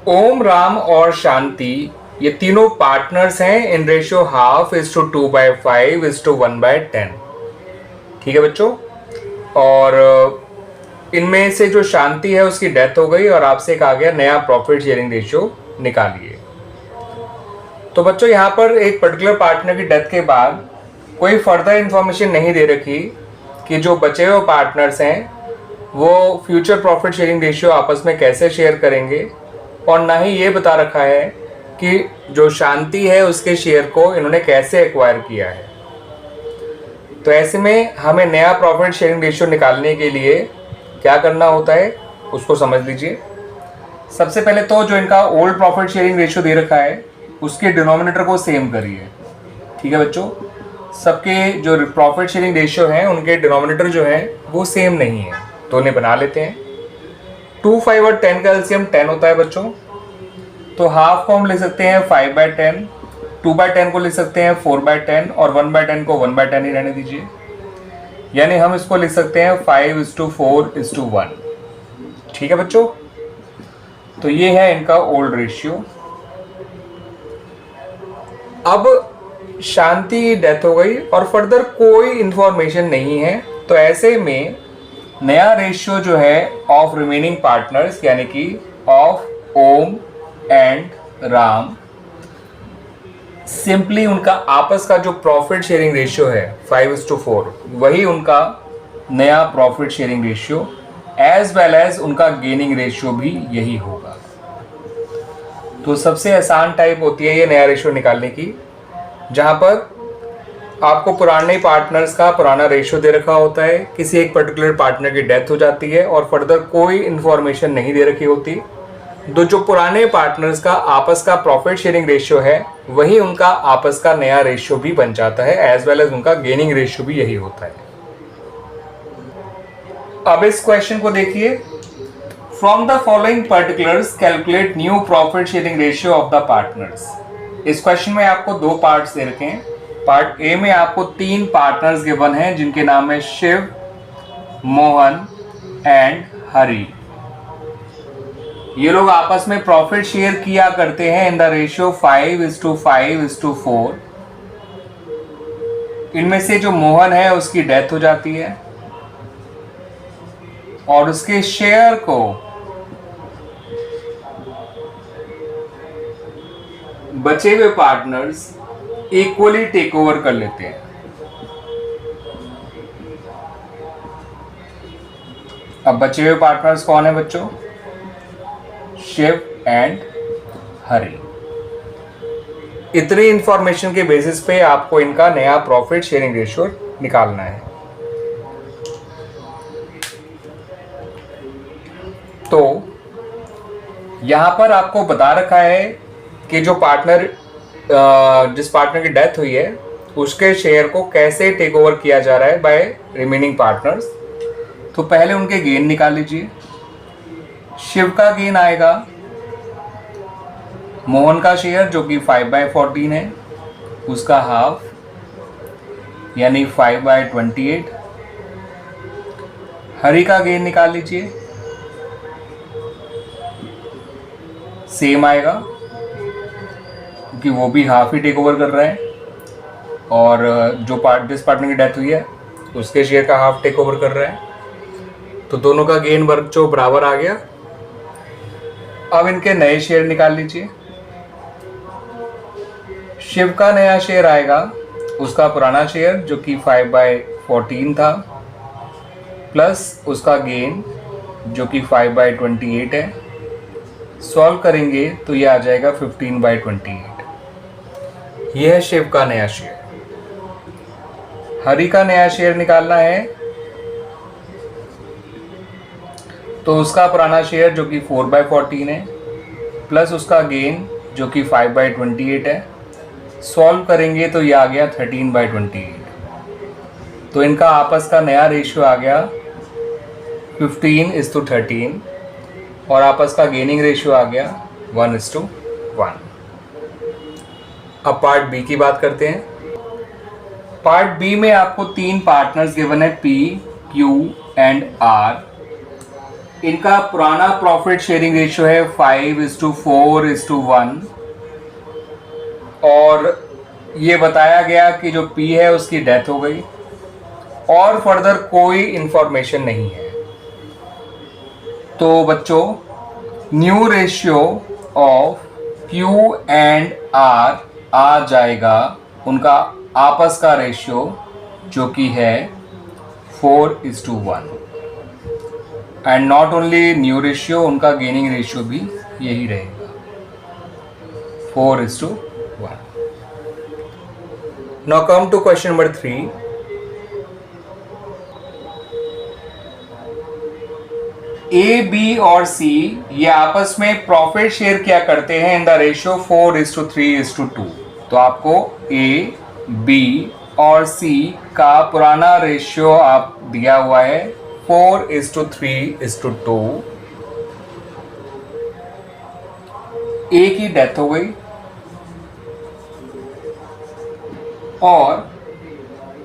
ओम, राम और शांति ये तीनों पार्टनर्स हैं इन रेशियो 1/2:2/5:1/10। ठीक है बच्चों। और इनमें से जो शांति है उसकी डेथ हो गई और आपसे कहा गया नया प्रॉफिट शेयरिंग रेशियो निकालिए। तो बच्चों यहाँ पर एक पर्टिकुलर पार्टनर की डेथ के बाद कोई फर्दर इंफॉर्मेशन नहीं दे रखी कि जो बचे हुए पार्टनर्स हैं वो फ्यूचर प्रॉफिट शेयरिंग रेशियो आपस में कैसे शेयर करेंगे, और ना ही ये बता रखा है कि जो शांति है उसके शेयर को इन्होंने कैसे एक्वायर किया है। तो ऐसे में हमें नया प्रॉफिट शेयरिंग रेशियो निकालने के लिए क्या करना होता है उसको समझ लीजिए। सबसे पहले तो जो इनका ओल्ड प्रॉफिट शेयरिंग रेशियो दे रखा है उसके डिनोमिनेटर को सेम करिए। ठीक है बच्चों, सबके जो प्रॉफिट शेयरिंग रेशियो हैं उनके डिनोमिनेटर जो है वो सेम नहीं है, तो उन्हें बना लेते हैं। 2, 5 और 10 का एलसीएम 10 होता है बच्चों, तो हाफ को हम लिख सकते हैं 5/10, 2/10 को लिख सकते हैं 4/10 और 1/10 को 1/10 ही रहने दीजिए। यानी हम इसको लिख सकते हैं 5:4:1। ठीक है बच्चों, तो ये है इनका ओल्ड रेशियो। अब शांति की डेथ हो गई और फर्दर कोई इंफॉर्मेशन नहीं है, तो ऐसे में नया रेशियो जो है ऑफ रिमेनिंग पार्टनर्स यानी कि of ohm and Ram, simply उनका आपस का जो प्रॉफिट शेयरिंग रेशियो है 5:4 वही उनका नया profit sharing ratio as well as उनका गेनिंग रेशियो भी यही होगा। तो सबसे आसान टाइप होती है ये नया रेशियो निकालने की, जहां पर आपको पुराने पार्टनर्स का पुराना रेशियो दे रखा होता है, किसी एक पर्टिकुलर पार्टनर की डेथ हो जाती है और फर्दर कोई इंफॉर्मेशन नहीं दे रखी होती, तो जो पुराने पार्टनर्स का आपस का प्रॉफिट शेयरिंग रेशियो है वही उनका आपस का नया रेशियो भी बन जाता है, एज वेल एज उनका गेनिंग रेशियो भी यही होता है। अब इस क्वेश्चन को देखिए, from the following particulars calculate new profit sharing ratio of the partners. इस क्वेश्चन में आपको दो पार्ट्स दे रखे हैं। पार्ट ए में आपको 3 पार्टनर्स गिवन हैं जिनके नाम है शिव, मोहन एंड हरि। ये लोग आपस में प्रॉफिट शेयर किया करते हैं इन द रेशियो 5:5:4। इनमें से जो मोहन है उसकी डेथ हो जाती है और उसके शेयर को बचे हुए पार्टनर्स इक्वली टेक ओवर कर लेते हैं। अब बचे हुए पार्टनर्स कौन है बच्चों? शिव एंड हरि। इतनी इंफॉर्मेशन के बेसिस पे आपको इनका नया प्रॉफिट शेयरिंग रेशियो निकालना है। तो यहां पर आपको बता रखा है कि जो पार्टनर जिस पार्टनर की डेथ हुई है उसके शेयर को कैसे टेक ओवर किया जा रहा है बाय रिमेनिंग पार्टनर्स। तो पहले उनके गेन निकाल लीजिए। शिव का गेन आएगा मोहन का शेयर जो कि 5/14 है, उसका हाफ यानी 5/28। हरि का गेन निकाल लीजिए, सेम आएगा क्योंकि वो भी हाफ ही टेक ओवर कर रहा है और जिस पार्टनर की डेथ हुई है उसके शेयर का हाफ टेक ओवर कर रहा है, तो दोनों का गेन वर्ग जो बराबर आ गया। अब इनके नए शेयर निकाल लीजिए। शिव का नया शेयर आएगा उसका पुराना शेयर जो कि 5/14 था प्लस उसका गेन जो कि 5/28 है। सॉल्व करेंगे तो ये आ जाएगा 15/28। यह है शिव का नया शेयर। हरि का नया शेयर निकालना है तो उसका पुराना शेयर जो कि 4/14 है प्लस उसका गेन जो कि 5/28 है। सॉल्व करेंगे तो ये आ गया 13/28। तो इनका आपस का नया रेशियो आ गया 15:13 और आपस का गेनिंग रेशियो आ गया 1:1। अब पार्ट बी की बात करते हैं। पार्ट बी में आपको 3 पार्टनर्स गिवन है P, Q एंड R। इनका पुराना प्रॉफिट शेयरिंग रेशियो है 5:4:1 और ये बताया गया कि जो पी है उसकी डेथ हो गई और फर्दर कोई इंफॉर्मेशन नहीं है। तो बच्चों new ratio of Q and R आ जाएगा उनका आपस का रेशियो जो कि है 4:1 and not only new ratio, उनका गेनिंग रेशियो भी यही रहेगा 4:1। Now come to question number 3। A, B और सी ये आपस में प्रॉफिट शेयर क्या करते हैं इन द रेशियो 4:3:2। तो आपको ए, बी और सी का पुराना रेशियो आप दिया हुआ है 4:3:2। ए की डेथ हो गई और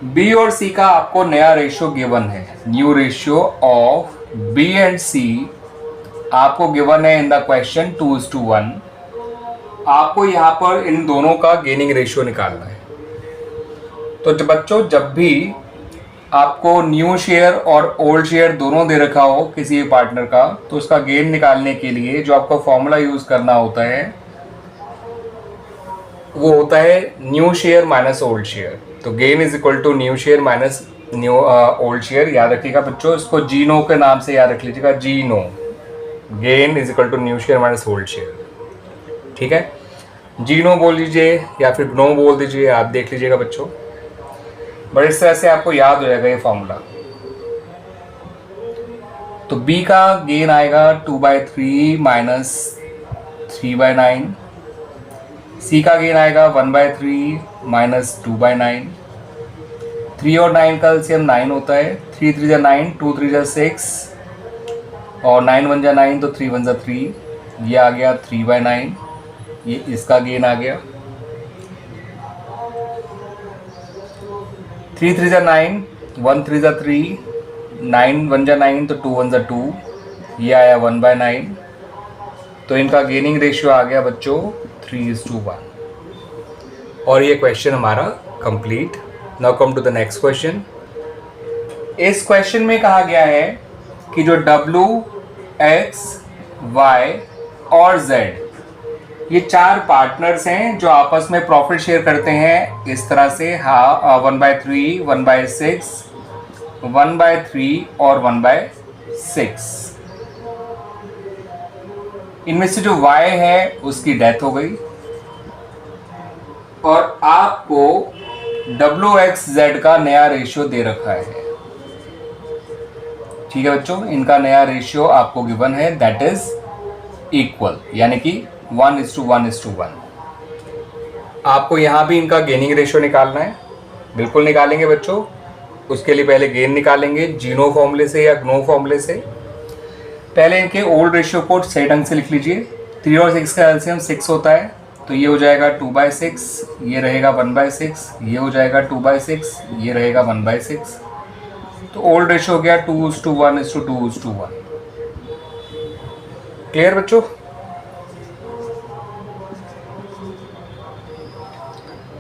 बी और सी का आपको नया रेशियो गिवन है। New ratio of B and C आपको गिवन है इन द क्वेश्चन 2:1। आपको यहां पर इन दोनों का गेनिंग रेशियो निकालना है। तो बच्चों जब भी आपको न्यू शेयर और ओल्ड शेयर दोनों दे रखा हो किसी पार्टनर का, तो उसका गेन निकालने के लिए जो आपको फॉर्मूला यूज करना होता है वो होता है new share minus old share. तो gain is equal to new share minus new old share. याद रखिएगा बच्चों, इसको जी नो के नाम से याद रख लीजिएगा, G no. Gain is equal to new share minus old share. ठीक है, जी नो बोल लीजिए या फिर नो बोल दीजिए, आप देख लीजिएगा बच्चों। बट इस तरह से आपको याद हो जाएगा ये फॉर्मूला। तो बी का गेन आएगा 2/3 माइनस 3/9। सी का गेन आएगा 1/3 माइनस 2/9। 3 और 9 का एलसीएम 9 होता है। 3 3 जा 9, 2 3 जा 6 और 9 1 जा 9, तो 3 1 जा 3। ये आ गया 3/9। ये इसका गेन आ गया। 3 3 जा 9, 1 3 जा 3, 9 1 जा 9, तो 2 1 जा 2। ये आया 1/9। तो इनका गेनिंग रेशियो आ गया बच्चों 3:1 और ये क्वेश्चन हमारा complete. Now come to the next question. इस क्वेश्चन में कहा गया है कि जो W, X, Y और Z ये चार पार्टनर्स हैं जो आपस में प्रॉफिट शेयर करते हैं इस तरह से 1/3, 1/6, 1/3 और 1/6। इनमें से जो Y है उसकी डेथ हो गई और आपको WXZ का नया रेशियो दे रखा है। ठीक है बच्चों, इनका नया रेशियो आपको गिवन है, दैट इज इक्वल, यानी कि 1:1:1। आपको यहां भी इनका गेनिंग रेशियो निकालना है। बिल्कुल निकालेंगे बच्चों। उसके लिए पहले गेन निकालेंगे जीनो फॉर्मूले से या ग्नो फॉर्मूले से। पहले इनके ओल्ड रेशियो को सही ढंग से लिख लीजिए। 3 और 6 का एलसीएम 6 होता है, तो ये हो जाएगा 2/6, ये रहेगा 1/6, ये हो जाएगा 2/6, ये रहेगा 1/6। तो ओल्ड रेशियो हो गया 2:1:2:1। क्लियर बच्चों?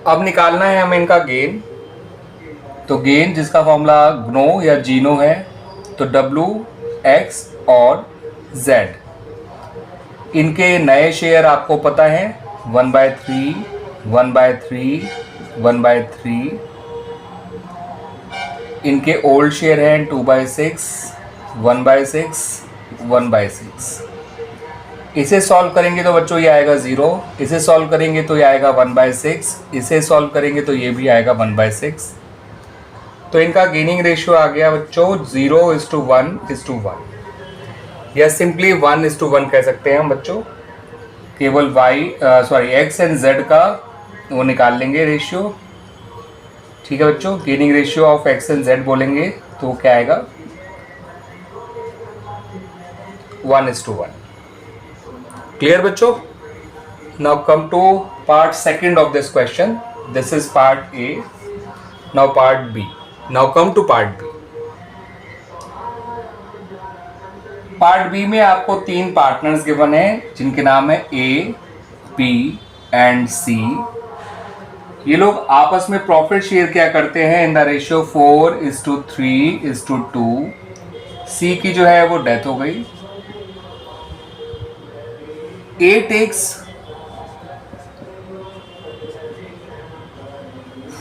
अब निकालना है हमें इनका गेन। तो गेन जिसका फॉर्मूला ग्नो या जीनो है, तो W, X और Z इनके नए शेयर आपको पता है 1/3, 1/3, 1/3। इनके ओल्ड शेयर हैं 2/6, 1/6, 1/6। इसे सॉल्व करेंगे तो बच्चों ये आएगा 0। इसे सॉल्व करेंगे तो ये आएगा 1/6। इसे सॉल्व करेंगे तो ये भी आएगा 1/6। तो इनका गेनिंग रेशियो आ गया बच्चों 0:1:1 या सिंपली 1:1 कह सकते हैं हम बच्चों। केवल X एंड Z का वो निकाल लेंगे रेशियो। ठीक है बच्चों, gaining ratio of X and Z बोलेंगे तो क्या आएगा 1:1। क्लियर बच्चों? Now come to part second of this question. This is part A। Now part B। Now come to part B। Part B में आपको 3 पार्टनर्स गिवन है जिनके नाम है ए, बी एंड सी। ये लोग आपस में प्रॉफिट शेयर क्या करते हैं इन द रेशियो 4:3:2। सी की जो है वो डेथ हो गई। ए टेक्स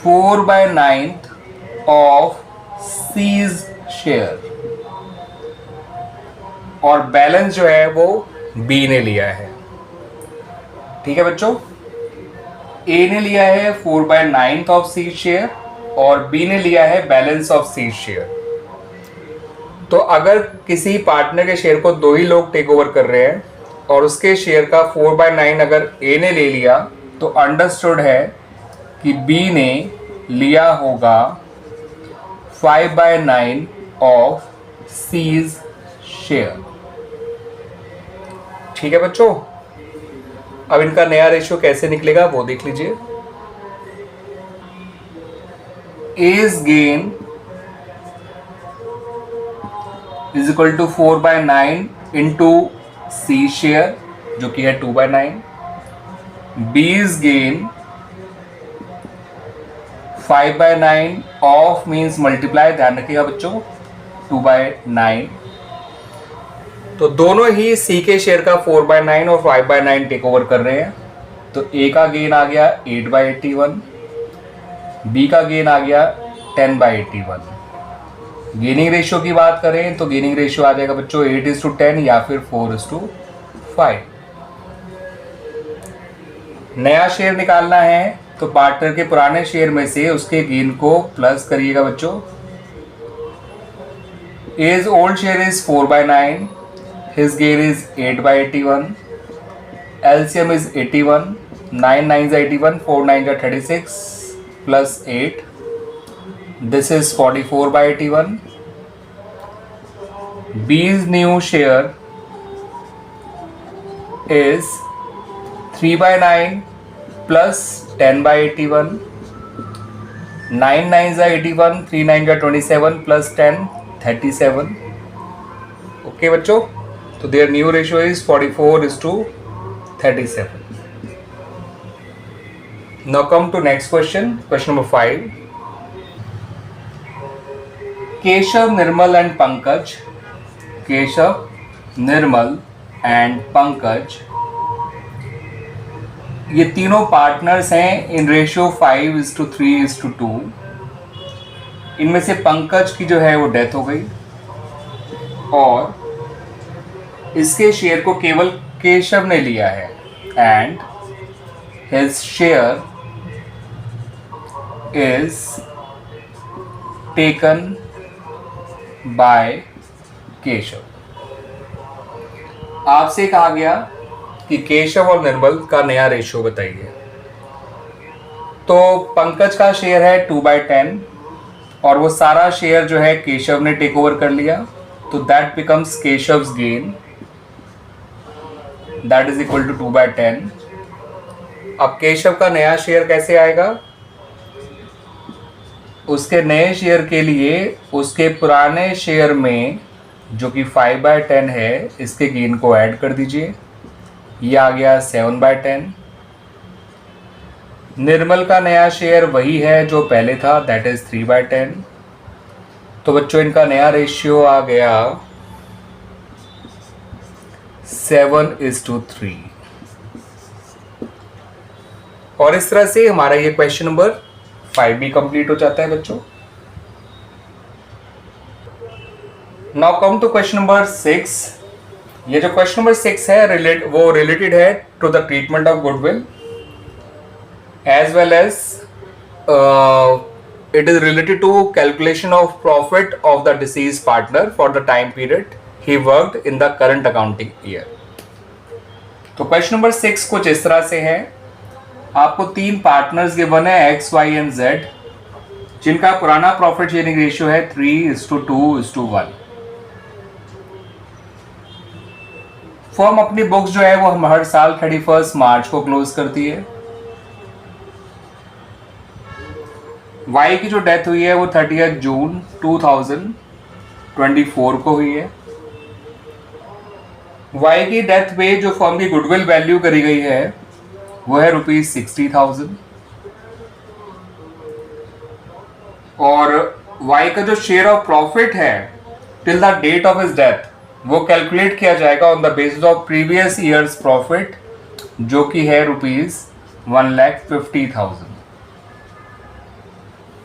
4/9 ऑफ सीज शेयर और बैलेंस जो है वो बी ने लिया है। ठीक है बच्चों, ए ने लिया है 4/9 ऑफ सीज शेयर और बी ने लिया है बैलेंस ऑफ सीज शेयर। तो अगर किसी पार्टनर के शेयर को 2 ही लोग टेक ओवर कर रहे हैं और उसके शेयर का 4/9 अगर ए ने ले लिया तो अंडरस्टूड है कि बी ने लिया होगा 5/9 ऑफ सीज शेयर। ठीक है बच्चों, अब इनका नया रेशियो कैसे निकलेगा वो देख लीजिए। As gain is equal to 4/9 into C share जो कि है 2/9। बीज गेन 5/9 ऑफ मीन्स मल्टीप्लाई, ध्यान रखिएगा बच्चों, 2/9। तो दोनों ही सी के शेयर का 4/9 और 5/9 टेक ओवर कर रहे हैं। तो ए का गेन आ गया 8/81, बी का गेन आ गया 10/81। गेनिंग रेशियो की बात करें तो गेनिंग रेशियो आ जाएगा बच्चों 8:10 या फिर 4:5। नया शेयर निकालना है तो पार्टनर के पुराने शेयर में से उसके गेन को प्लस करिएगा बच्चों। As old share is 4/9, his gain is 8/81, LCM is 81, 9 9s are 81, 4 9s are 36 plus 8, this is 44/81. B's new share is 3/9 plus 10/81, 9 9s are 81, 3 9s are 27 plus 10 37। Okay बच्चों, तो their new ratio is 44:37. Now come to next question, question number 5. Keshav, Nirmal and Pankaj. Keshav, Nirmal and Pankaj, ये तीनों partners हैं in ratio 5:3:2। इनमें से पंकज की जो है वो डेथ हो गई और इसके शेयर को केवल केशव ने लिया है and his share is taken by Keshav. आपसे कहा गया कि केशव और निर्मल का नया रेशियो बताइए। तो पंकज का शेयर है 2/10 और वो सारा शेयर जो है केशव ने टेक ओवर कर लिया, तो that becomes Keshav's gain, that is equal to 2/10। अब केशव का नया शेयर कैसे आएगा? उसके नए शेयर के लिए उसके पुराने शेयर में जो कि 5/10 है इसके गेन को ऐड कर दीजिए, ये आ गया 7/10। निर्मल का नया शेयर वही है जो पहले था, दैट इज 3/10। तो बच्चों इनका नया रेशियो आ गया 7:3। और इस तरह से हमारा ये क्वेश्चन नंबर 5 भी कंप्लीट हो जाता है बच्चों। Now come to question number 6। ये जो क्वेश्चन नंबर 6 है वो रिलेटेड है to the treatment of goodwill as well as it is related to calculation of profit of the deceased partner for the time period he worked in the current accounting year। तो question number 6 कुछ इस तरह से है, आपको 3 partners given है X, Y and Z, जिनका पुराना प्रॉफिट शेयरिंग रेशियो है 3:2:1। फर्म अपनी बुक्स जो है वो हम हर साल 31 मार्च को क्लोज करती है। Y की जो डेथ हुई है वो 30 जून 2024 को हुई है। वाई की डेथ पे जो फर्म की गुडविल वैल्यू करी गई है वो है ₹60,000 और वाई का जो शेयर ऑफ प्रॉफिट है till the date of his death वो कैलकुलेट किया जाएगा on the basis of previous year's profit जो कि है ₹1,50,000।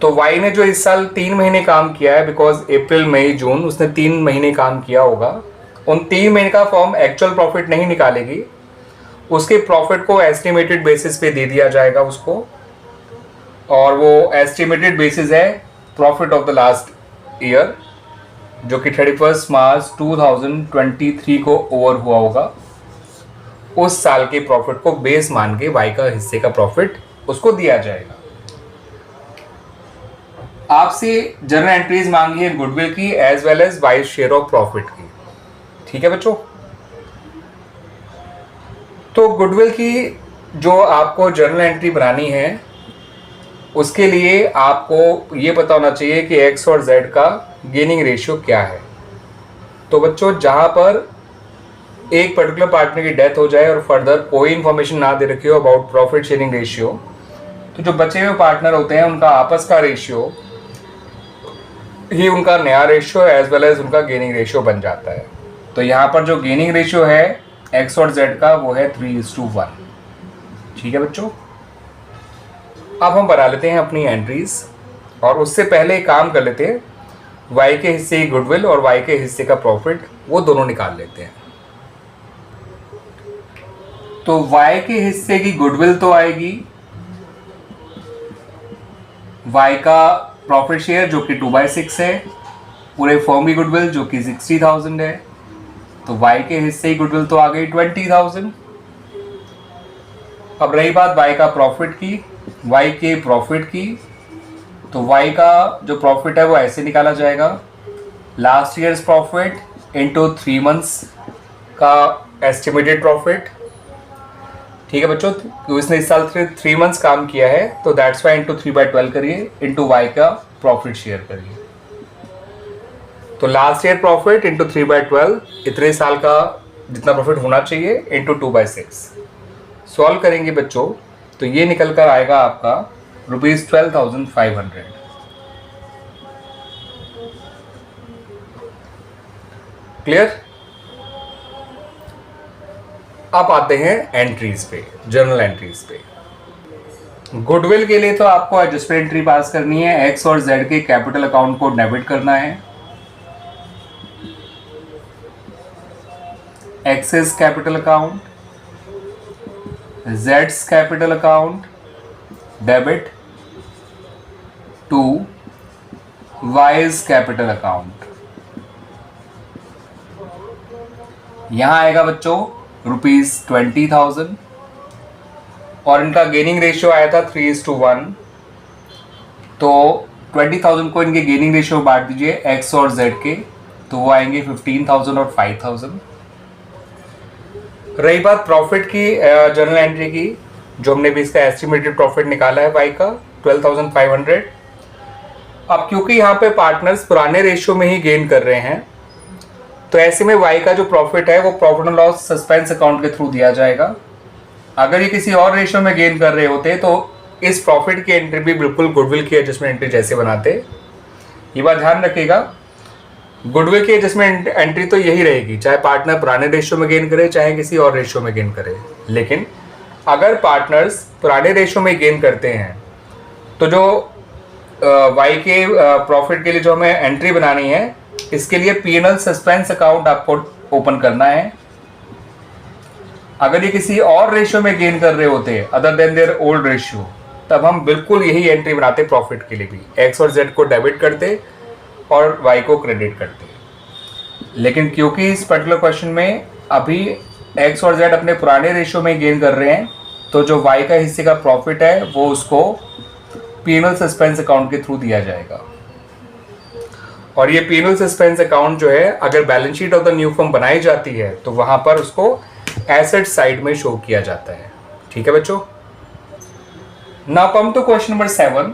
तो वाई ने जो इस साल 3 महीने काम किया है, बिकॉज अप्रैल मई जून उसने 3 महीने काम किया होगा, उन 3 महीने का फर्म एक्चुअल प्रॉफिट नहीं निकालेगी, उसके प्रॉफिट को एस्टिमेटेड बेसिस पे दे दिया जाएगा उसको, और वो एस्टिमेटेड बेसिस है profit of the last year जो कि 31 मार्च 2023 को ओवर हुआ होगा। उस साल के प्रॉफिट को बेस मान के वाई का हिस्से का प्रॉफिट उसको दिया जाएगा। आपसे जर्नल एंट्रीज मांगी है गुडविल की as well as Y share of profit की। ठीक है बच्चों, तो गुडविल की जो आपको जर्नल एंट्री बनानी है उसके लिए आपको ये पता होना चाहिए कि एक्स और जेड का गेनिंग रेशियो क्या है। तो बच्चों जहां पर एक पर्टिकुलर पार्टनर की डेथ हो जाए और फर्दर कोई इंफॉर्मेशन ना दे रखी हो अबाउट प्रॉफिट शेयरिंग रेशियो, तो जो बचे हुए पार्टनर होते हैं उनका आपस का रेशियो ही उनका नया रेशियो एज वेल एज उनका गेनिंग रेशियो बन जाता है। तो यहाँ पर जो गेनिंग रेशियो है एक्स और जेड का वो है 3:1। ठीक है बच्चों, अब हम बना लेते हैं अपनी एंट्रीज और उससे पहले एक काम कर लेते हैं, वाई के हिस्से की गुडविल और वाई के हिस्से का प्रॉफिट वो दोनों निकाल लेते हैं। तो वाई के हिस्से की गुडविल तो आएगी वाई का प्रॉफिट शेयर जो कि 2/6 है, पूरे फर्म की गुडविल जो कि 60,000 है, तो वाई के हिस्से की गुडविल तो आ गई 20,000। अब रही बात वाई का प्रॉफिट की, वाई के प्रॉफिट की, तो वाई का जो प्रॉफिट है वो ऐसे निकाला जाएगा, last year's profit into 3 months का एस्टिमेटेड प्रॉफिट। ठीक है बच्चों, तो इसने इस साल 3 मंथ्स काम किया है तो दैट्स वाई इंटू 3/12 करिए, इंटू वाई का प्रॉफिट शेयर करिए। तो लास्ट ईयर प्रॉफिट इंटू 3/12, इतने साल का जितना प्रॉफिट होना चाहिए इंटू 2/6। सॉल्व करेंगे बच्चों तो ये निकल कर आएगा आपका ₹12,500। क्लियर? अब आते हैं एंट्रीज पे, जर्नल एंट्रीज पे। गुडविल के लिए तो आपको एडजस्टमेंट एंट्री पास करनी है, एक्स और जेड के कैपिटल अकाउंट को डेबिट करना है, एक्सेस कैपिटल अकाउंट, जेड्स capital account debit to Y's capital account. यहां आएगा बच्चों ₹20,000 और इनका गेनिंग रेशियो आया था 3:1। तो 20,000 को इनके गेनिंग रेशियो बांट दीजिए एक्स और जेड के, तो वो आएंगे 15,000 और 5,000। रही बात प्रॉफिट की जर्नल एंट्री की, जो हमने भी इसका एस्टिमेटेड प्रॉफिट निकाला है वाई का 12,500। अब क्योंकि यहाँ पे पार्टनर्स पुराने रेशियो में ही गेन कर रहे हैं तो ऐसे में वाई का जो प्रॉफिट है वो profit and loss suspense account के थ्रू दिया जाएगा। अगर ये किसी और रेशियो में गेन कर रहे होते तो इस प्रॉफिट की एंट्री भी बिल्कुल गुडविल की एडजस्टमेंट एंट्री जैसे बनाते। ये बात ध्यान रखिएगा, गुडविल की एडजस्टमेंट एंट्री तो यही रहेगी चाहे पार्टनर पुराने रेशियो में गेन करे चाहे किसी और रेशियो में गेन करे। लेकिन अगर पार्टनर्स पुराने रेशियो में गेन करते हैं तो जो वाई के प्रॉफिट के लिए जो हमें एंट्री बनानी है इसके लिए P&L सस्पेंस अकाउंट आपको ओपन करना है। अगर ये किसी और रेशियो में गेन कर रहे होते other than their old ratio तब हम बिल्कुल यही एंट्री बनाते प्रॉफिट के लिए भी, एक्स और जेड को डेबिट करते और वाई को क्रेडिट करते। लेकिन क्योंकि इस पर्टिकुलर क्वेश्चन में अभी एक्स और जेड अपने पुराने रेशियो में गेन कर रहे हैं तो जो वाई का हिस्से का प्रॉफिट है वो उसको P&L सस्पेंस अकाउंट के थ्रू दिया जाएगा। और ये P&L सस्पेंस अकाउंट जो है अगर balance sheet of the new firm बनाई जाती है तो वहां पर उसको एसेट साइड में शो किया जाता है। ठीक है बच्चों, now come to question number 7।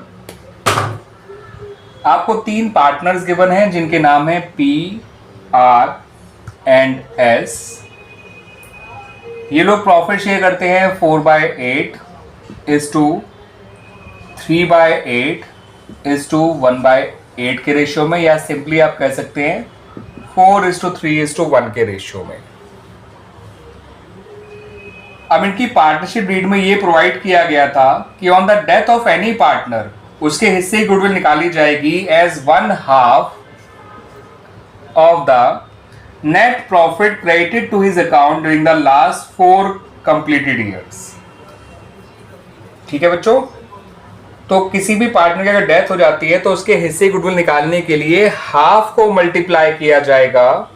आपको 3 पार्टनर्स गिवन हैं जिनके नाम है P, R एंड S ये लोग प्रॉफिट शेयर करते हैं 4/8:3/8:1/8 के रेशियो में, या सिंपली आप कह सकते हैं 4:3:1 के रेशियो में। अब इनकी पार्टनरशिप डीड में ये प्रोवाइड किया गया था कि on the death of any partner उसके हिस्से की गुडविल निकाली जाएगी as 1/2 of the net profit credited to his account during the last 4 completed years. ठीक है बच्चों, तो किसी भी पार्टनर की अगर डेथ हो जाती है तो उसके हिस्से गुडविल निकालने के लिए हाफ को मल्टीप्लाई किया जाएगा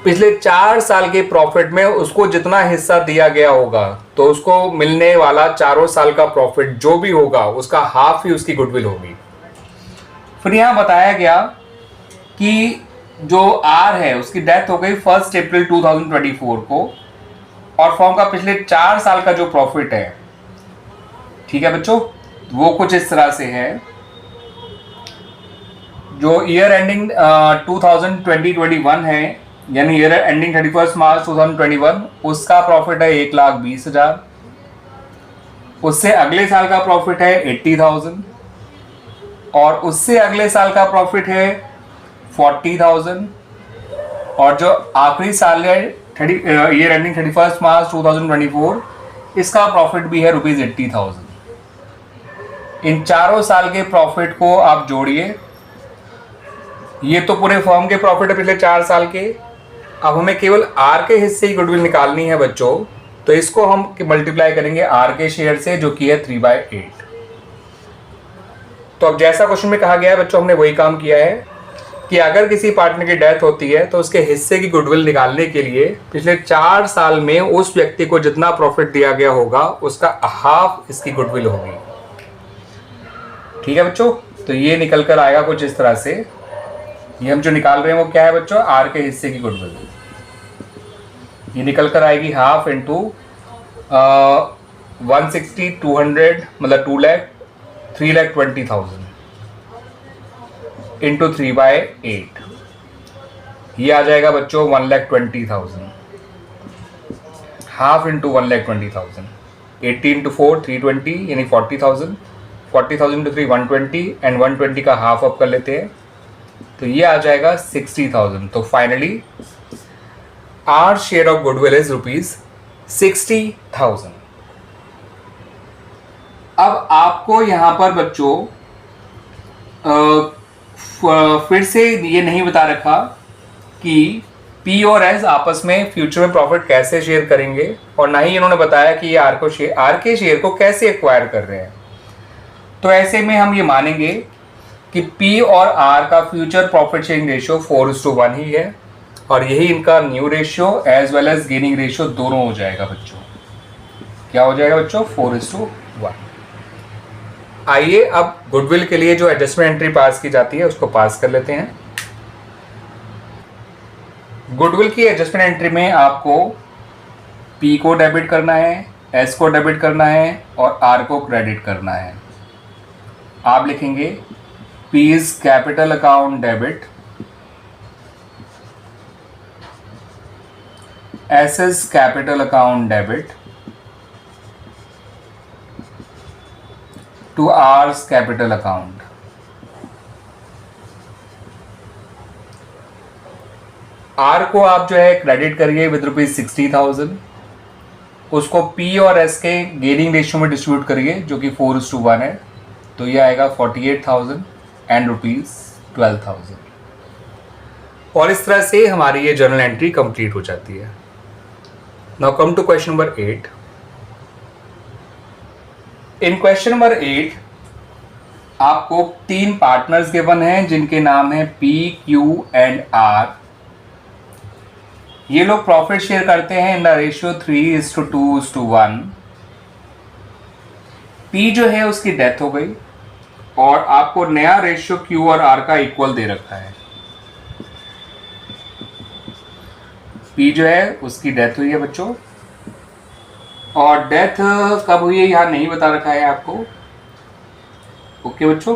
पिछले 4 साल के प्रॉफिट में, उसको जितना हिस्सा दिया गया होगा तो उसको मिलने वाला 4 साल का प्रॉफिट जो भी होगा उसका हाफ ही उसकी गुडविल होगी। फिर यहां बताया गया कि जो आर है उसकी डेथ हो गई 1 अप्रैल 2024 को, और फर्म का पिछले 4 साल का जो प्रॉफिट है, ठीक है बच्चों, वो कुछ इस तरह से है। जो ईयर एंडिंग 2020-21 है, यानी ईयर एंडिंग 31 मार्च 2021, उसका प्रॉफिट है 1,20,000। उससे अगले साल का प्रॉफिट है 80,000, और उससे अगले साल का प्रॉफिट है 40,000, और जो आखिरी साल है ईयर एंडिंग 31 मार्च 2024, इसका प्रॉफिट भी है ₹80,000। इन चारों साल के प्रॉफिट को आप जोड़िए, ये तो पूरे फर्म के प्रॉफिट है पिछले 4 साल के। अब हमें केवल आर के हिस्से की गुडविल निकालनी है बच्चों, तो इसको हम मल्टीप्लाई करेंगे आर के शेयर से, जो कि है 3/8। तो अब जैसा क्वेश्चन में कहा गया है बच्चों, हमने वही काम किया है कि अगर किसी पार्टनर की डेथ होती है तो उसके हिस्से की गुडविल निकालने के लिए पिछले 4 साल में उस व्यक्ति को जितना प्रॉफिट दिया गया होगा उसका हाफ इसकी गुडविल होगी। ठीक है बच्चों, तो ये निकल कर आएगा कुछ इस तरह से। ये हम जो निकाल रहे हैं वो क्या है बच्चों, आर के हिस्से की गुडविल। ये निकल कर आएगी हाफ इंटू 160, 200 मतलब 2 लाख 3,20,000 इंटू 3/8, ये आ जाएगा बच्चों 1,20,000। हाफ इंटू 1,20,000, 80 इंटू 4 320 यानी 40,000, 40,000 इंटू 3 120, एंड 120 का हाफ अप कर लेते हैं तो ये आ जाएगा 60,000। तो finally R share of goodwill is ₹60,000। अब आपको यहां पर बच्चों फिर से ये नहीं बता रखा कि पी और एस आपस में फ्यूचर में प्रॉफिट कैसे शेयर करेंगे, और ना ही इन्होंने बताया कि ये आर के शेयर को कैसे एक्वायर कर रहे हैं। तो ऐसे में हम ये मानेंगे कि पी और आर का फ्यूचर प्रॉफिट शेयरिंग रेशियो 4:1 ही है, और यही इनका new ratio as well as gaining ratio दोनों हो जाएगा बच्चों। क्या हो जाएगा बच्चों, 4:1। आइए अब गुडविल के लिए जो एडजस्टमेंट एंट्री पास की जाती है उसको पास कर लेते हैं। गुडविल की एडजस्टमेंट एंट्री में आपको पी को डेबिट करना है, एस को डेबिट करना है, और आर को क्रेडिट करना है। आप लिखेंगे P is capital account debit, S is capital account debit to R's capital account. R को आप जो है क्रेडिट करिए विद ₹60,000, उसको पी और एस के गेनिंग रेशियो में डिस्ट्रीब्यूट करिए जो कि 4:1 है, तो ये आएगा 48,000 एंड ₹12,000। और इस तरह से हमारी ये जर्नल एंट्री कंप्लीट हो जाती है। Now come to question number 8। In question number 8 आपको 3 पार्टनर्स गिवन हैं जिनके नाम है पी, क्यू एंड आर। ये लोग प्रॉफिट शेयर करते हैं इन द रेशियो 3:2:1। पी जो है उसकी डेथ हो गई, और आपको नया रेशियो क्यू और आर का इक्वल दे रखा है। पी जो है उसकी डेथ हुई है बच्चों, और डेथ कब हुई है यहां नहीं बता रखा है आपको। ओके बच्चों,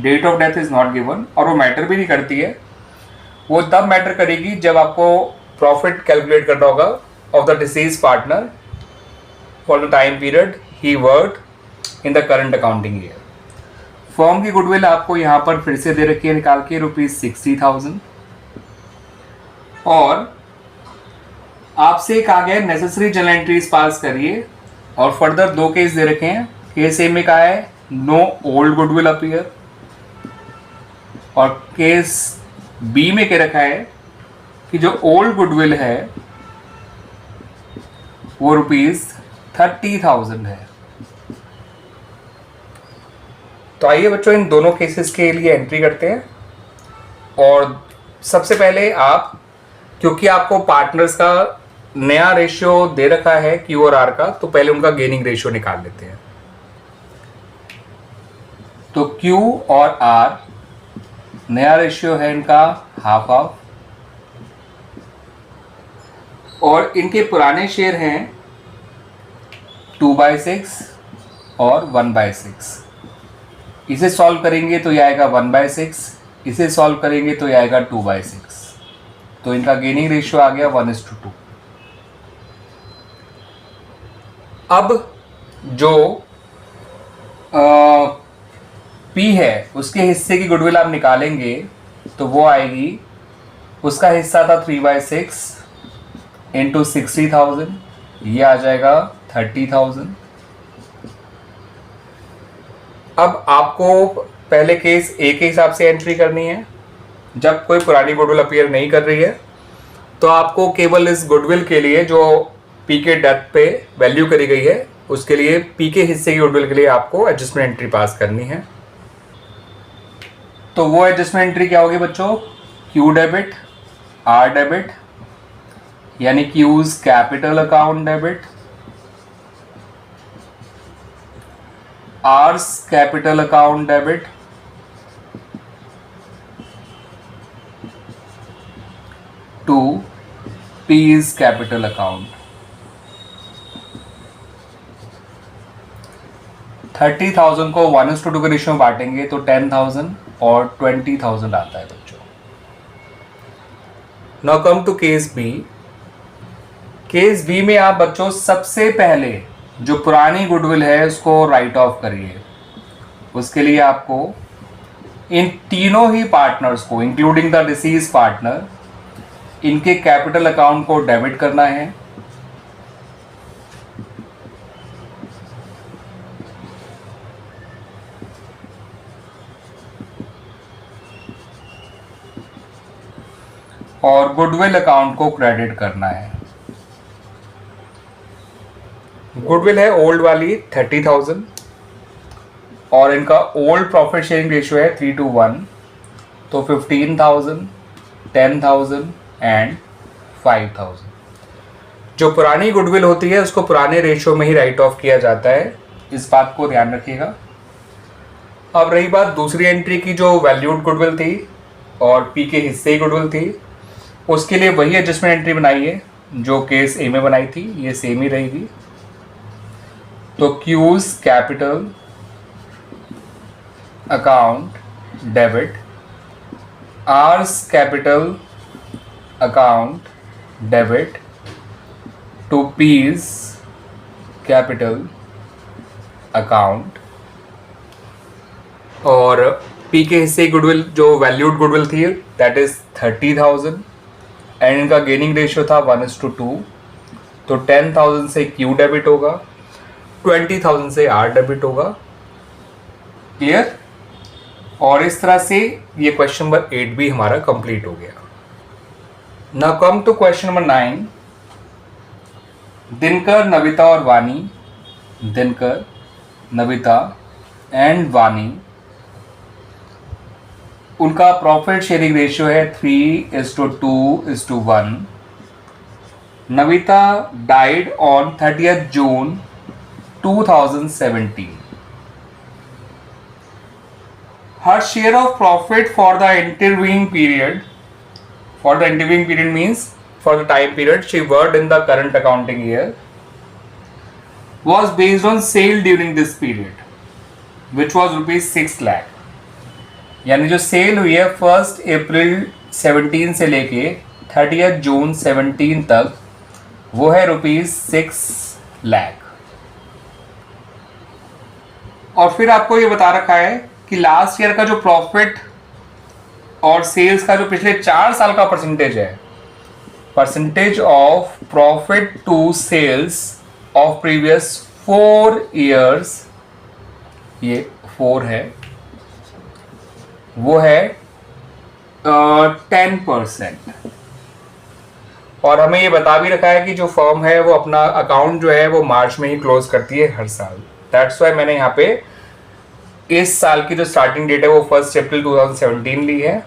date of death is not given, और वो मैटर भी नहीं करती है। वो तब मैटर करेगी जब आपको प्रॉफिट कैलकुलेट करना होगा of the deceased partner for the time period he worked in the current accounting year. Firm की गुडविल आपको यहाँ पर फिर से दे रखी है निकाल के ₹60,000 और आपसे कहा गया नेसेसरी जर्नल एंट्रीज पास करिए और फर्दर 2 केस दे रखे हैं। केस ए में कहा है नो ओल्ड गुडविल अपीयर और केस बी में कह रखा है कि जो ओल्ड गुडविल है वो ₹30,000 है। तो आइए बच्चों इन दोनों केसेस के लिए एंट्री करते हैं। और सबसे पहले आप, क्योंकि आपको पार्टनर्स का नया रेशियो दे रखा है क्यू और आर का, तो पहले उनका गेनिंग रेशियो निकाल लेते हैं। तो क्यू और आर नया रेशियो है इनका हाफ हाफ और इनके पुराने शेयर हैं 2/6 और 1/6। इसे सॉल्व करेंगे तो यह आएगा 1/6, इसे सॉल्व करेंगे तो यह आएगा 2/6। तो इनका गेनिंग रेशियो आ गया 1:2। अब जो पी है उसके हिस्से की गुडविल आप निकालेंगे तो वो आएगी, उसका हिस्सा था 3/6 इंटू 60,000, ये आ जाएगा 30,000। अब आपको पहले केस ए के हिसाब से एंट्री करनी है। जब कोई पुरानी गुडविल अपीयर नहीं कर रही है तो आपको केवल इस गुडविल के लिए जो पी के डेथ पे वैल्यू करी गई है उसके लिए पी के हिस्से की गुडविल के लिए आपको एडजस्टमेंट एंट्री पास करनी है। तो वो एडजस्टमेंट एंट्री क्या होगी बच्चों? क्यू डेबिट आर डेबिट, यानी Q's capital account debit, R's capital account debit, to P's capital account. 30,000 को 1:2 के रेशियो में बांटेंगे तो 10,000 और 20,000 आता है बच्चों। Now come to case B. Case B में आप बच्चों सबसे पहले जो पुरानी गुडविल है उसको राइट ऑफ करिए। उसके लिए आपको इन तीनों ही पार्टनर्स को इंक्लूडिंग द डिसीज पार्टनर, इनके कैपिटल अकाउंट को डेबिट करना है। और गुडविल अकाउंट को क्रेडिट करना है। गुडविल है ओल्ड वाली 30,000 और इनका ओल्ड प्रॉफिट शेयरिंग रेशियो है 3:1, तो 15,000, 10,000 एंड 5,000। जो पुरानी गुडविल होती है उसको पुराने रेशियो में ही राइट ऑफ किया जाता है, इस बात को ध्यान रखिएगा। अब रही बात दूसरी एंट्री की, जो वैल्यूड गुडविल थी और पी के हिस्से की गुडविल थी, उसके लिए वही एडजस्टमेंट एंट्री बनाई है जो केस ए में बनाई थी, ये सेम ही रहेगी। तो Q's capital account debit, R's capital account debit, to P's capital account. और पी के हिस्से गुडविल जो वैल्यूड गुडविल थी दैट इज 30,000 एंड इनका गेनिंग रेशियो था 1:2, तो 10,000 से क्यू डेबिट होगा, 20,000 से आर डेबिट होगा। क्लियर? और इस तरह से ये क्वेश्चन नंबर 8 भी हमारा कंप्लीट हो गया। Now come to question number 9। Dinkar, Navita और वानी, दिनकर, नविता एंड वानी, उनका प्रॉफिट शेयरिंग रेशियो है 3:2:1। Navita died on 30th June 2017. Her share of profit for the intervening period means for the time period she worked in the current accounting year was based on sale during this period, which was ₹6 lakh। यानी जो cell हुई है 1 April 17 से लेके 30th June 17 तक, वो है ₹6 लाख। और फिर आपको ये बता रखा है कि लास्ट ईयर का जो प्रॉफिट और सेल्स का जो पिछले 4 साल का परसेंटेज है, percentage of profit to sales of previous 4 years, ये 4 है, वो है 10%। और हमें ये बता भी रखा है कि जो फर्म है वो अपना अकाउंट जो है वो मार्च में ही क्लोज करती है हर साल। दैट्स वाई मैंने यहाँ पे इस साल की जो स्टार्टिंग डेट है वो 1 अप्रैल 2017 ली है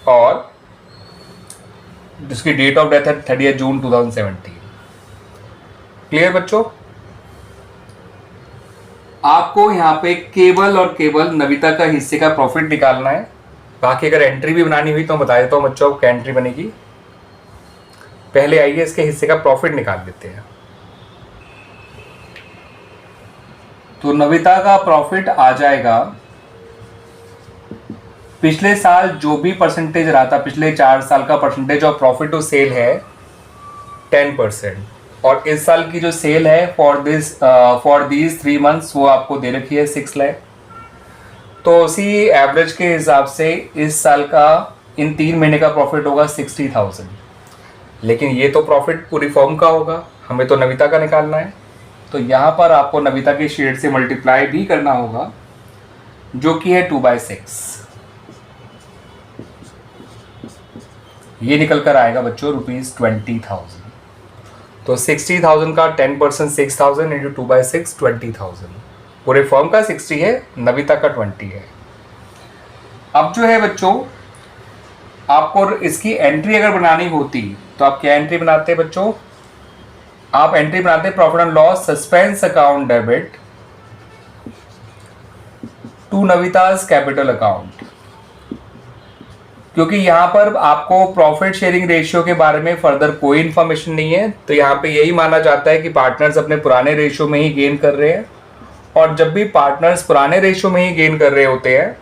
और जिसकी डेट ऑफ डेथ है 30 जून 2017। क्लियर बच्चों? आपको यहाँ पे केवल और केवल नविता का हिस्से का प्रॉफिट निकालना है। बाकी अगर एंट्री भी बनानी हुई तो बता देता हूँ बच्चों क्या एंट्री बनेगी। पहले आइए इसके हिस्से का प्रॉफिट निकाल लेते हैं। तो नविता का प्रॉफिट आ जाएगा, पिछले साल जो भी परसेंटेज रहा था, पिछले 4 साल का percentage of profit to sale है 10%, और इस साल की जो सेल है फॉर दीज 3 मंथ्स वो आपको दे रखी है 6 लाख। तो उसी एवरेज के हिसाब से इस साल का इन 3 महीने का प्रॉफिट होगा 60,000। लेकिन ये तो प्रॉफिट पूरी फर्म का होगा, हमें तो नविता का निकालना है। तो यहाँ पर आपको नविता के शेयर से मल्टीप्लाई भी करना होगा, जो कि है 2/6। ये निकल कर आएगा बच्चों ₹20,000। तो 60,000 का 10% 6,000 इंटू 2/6 20,000। पूरे फर्म का 60 है, नविता का 20 है। अब जो है बच्चों आपको इसकी एंट्री अगर बनानी होती तो आप क्या एंट्री बनाते हैं बच्चों? आप एंट्री बनाते हैं profit and loss suspense account debit to Navtaj capital account, क्योंकि यहां पर आपको प्रॉफिट शेयरिंग रेशियो के बारे में फर्दर कोई इंफॉर्मेशन नहीं है। तो यहां पे यही माना जाता है कि पार्टनर्स अपने पुराने रेशियो में ही गेन कर रहे हैं, और जब भी पार्टनर्स पुराने रेशियो में ही गेन कर रहे होते हैं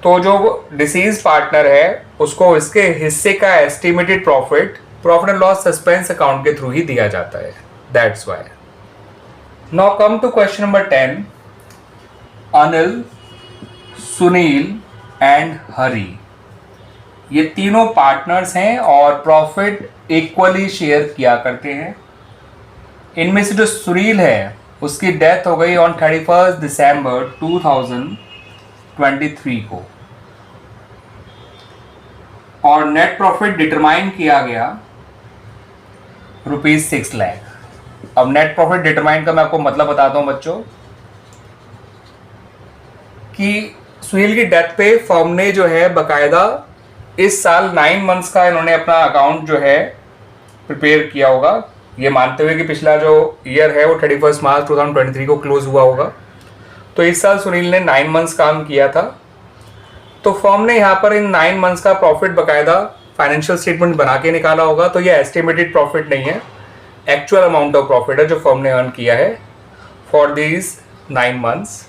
तो जो डिसीज पार्टनर है उसको इसके हिस्से का estimated profit and loss suspense account के थ्रू ही दिया जाता है। That's why. Now come to question number 10। Anil, Sunil and Hari, ये तीनों पार्टनर्स हैं और प्रॉफिट इक्वली शेयर किया करते हैं। इनमें से जो सुनील है उसकी डेथ हो गई ऑन 31 दिसंबर 2023 को, और नेट प्रॉफिट डिटरमाइन किया गया ₹6 लाख। अब नेट प्रॉफिट डिटरमाइन का मैं आपको मतलब बताता हूं बच्चों कि सुनील की डेथ पे फर्म ने जो है बकायदा इस साल 9 मंथ्स का इन्होंने अपना अकाउंट जो है प्रिपेयर किया होगा, ये मानते हुए कि पिछला जो ईयर है वो 31 मार्च 2023 को क्लोज हुआ होगा। तो इस साल सुनील ने 9 मंथ्स काम किया था। तो फर्म ने यहाँ पर इन 9 मंथ्स का प्रॉफिट बकायदा फाइनेंशियल स्टेटमेंट बना के निकाला होगा। तो ये एस्टिमेटेड प्रॉफिट नहीं है, एक्चुअल अमाउंट ऑफ प्रॉफिट है जो फर्म ने अर्न किया है फॉर दीज 9 मंथ्स।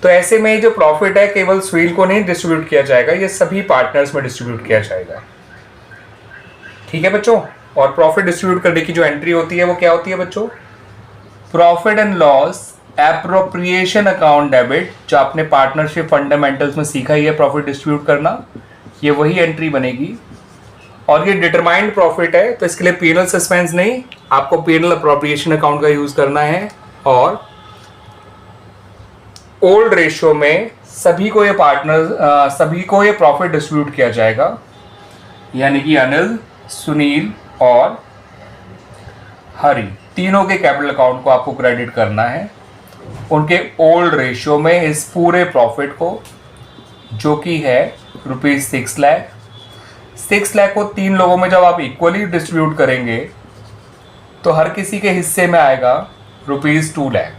तो ऐसे में जो प्रॉफिट है केवल सुनील को नहीं डिस्ट्रीब्यूट किया जाएगा, ये सभी पार्टनर्स में डिस्ट्रीब्यूट किया जाएगा। ठीक है बच्चों? और प्रॉफिट डिस्ट्रीब्यूट करने की जो एंट्री होती है वो क्या होती है बच्चों? Profit and loss appropriation account debit, जो आपने पार्टनरशिप फंडामेंटल्स में सीखा ही है प्रॉफिट डिस्ट्रीब्यूट करना, ये वही एंट्री बनेगी। और ये डिटरमाइंड प्रॉफिट है तो इसके लिए पीएनएल सस्पेंस नहीं, आपको पीएनएल अप्रोप्रिएशन अकाउंट का यूज करना है। और ओल्ड रेशियो में सभी को ये प्रॉफिट डिस्ट्रीब्यूट किया जाएगा, यानी कि अनिल, सुनील और हरी तीनों के कैपिटल अकाउंट को आपको क्रेडिट करना है उनके ओल्ड रेशियो में इस पूरे प्रॉफिट को, जो कि है ₹6 लाख। 6 लाख को 3 लोगों में जब आप इक्वली डिस्ट्रीब्यूट करेंगे तो हर किसी के हिस्से में आएगा ₹2 लाख।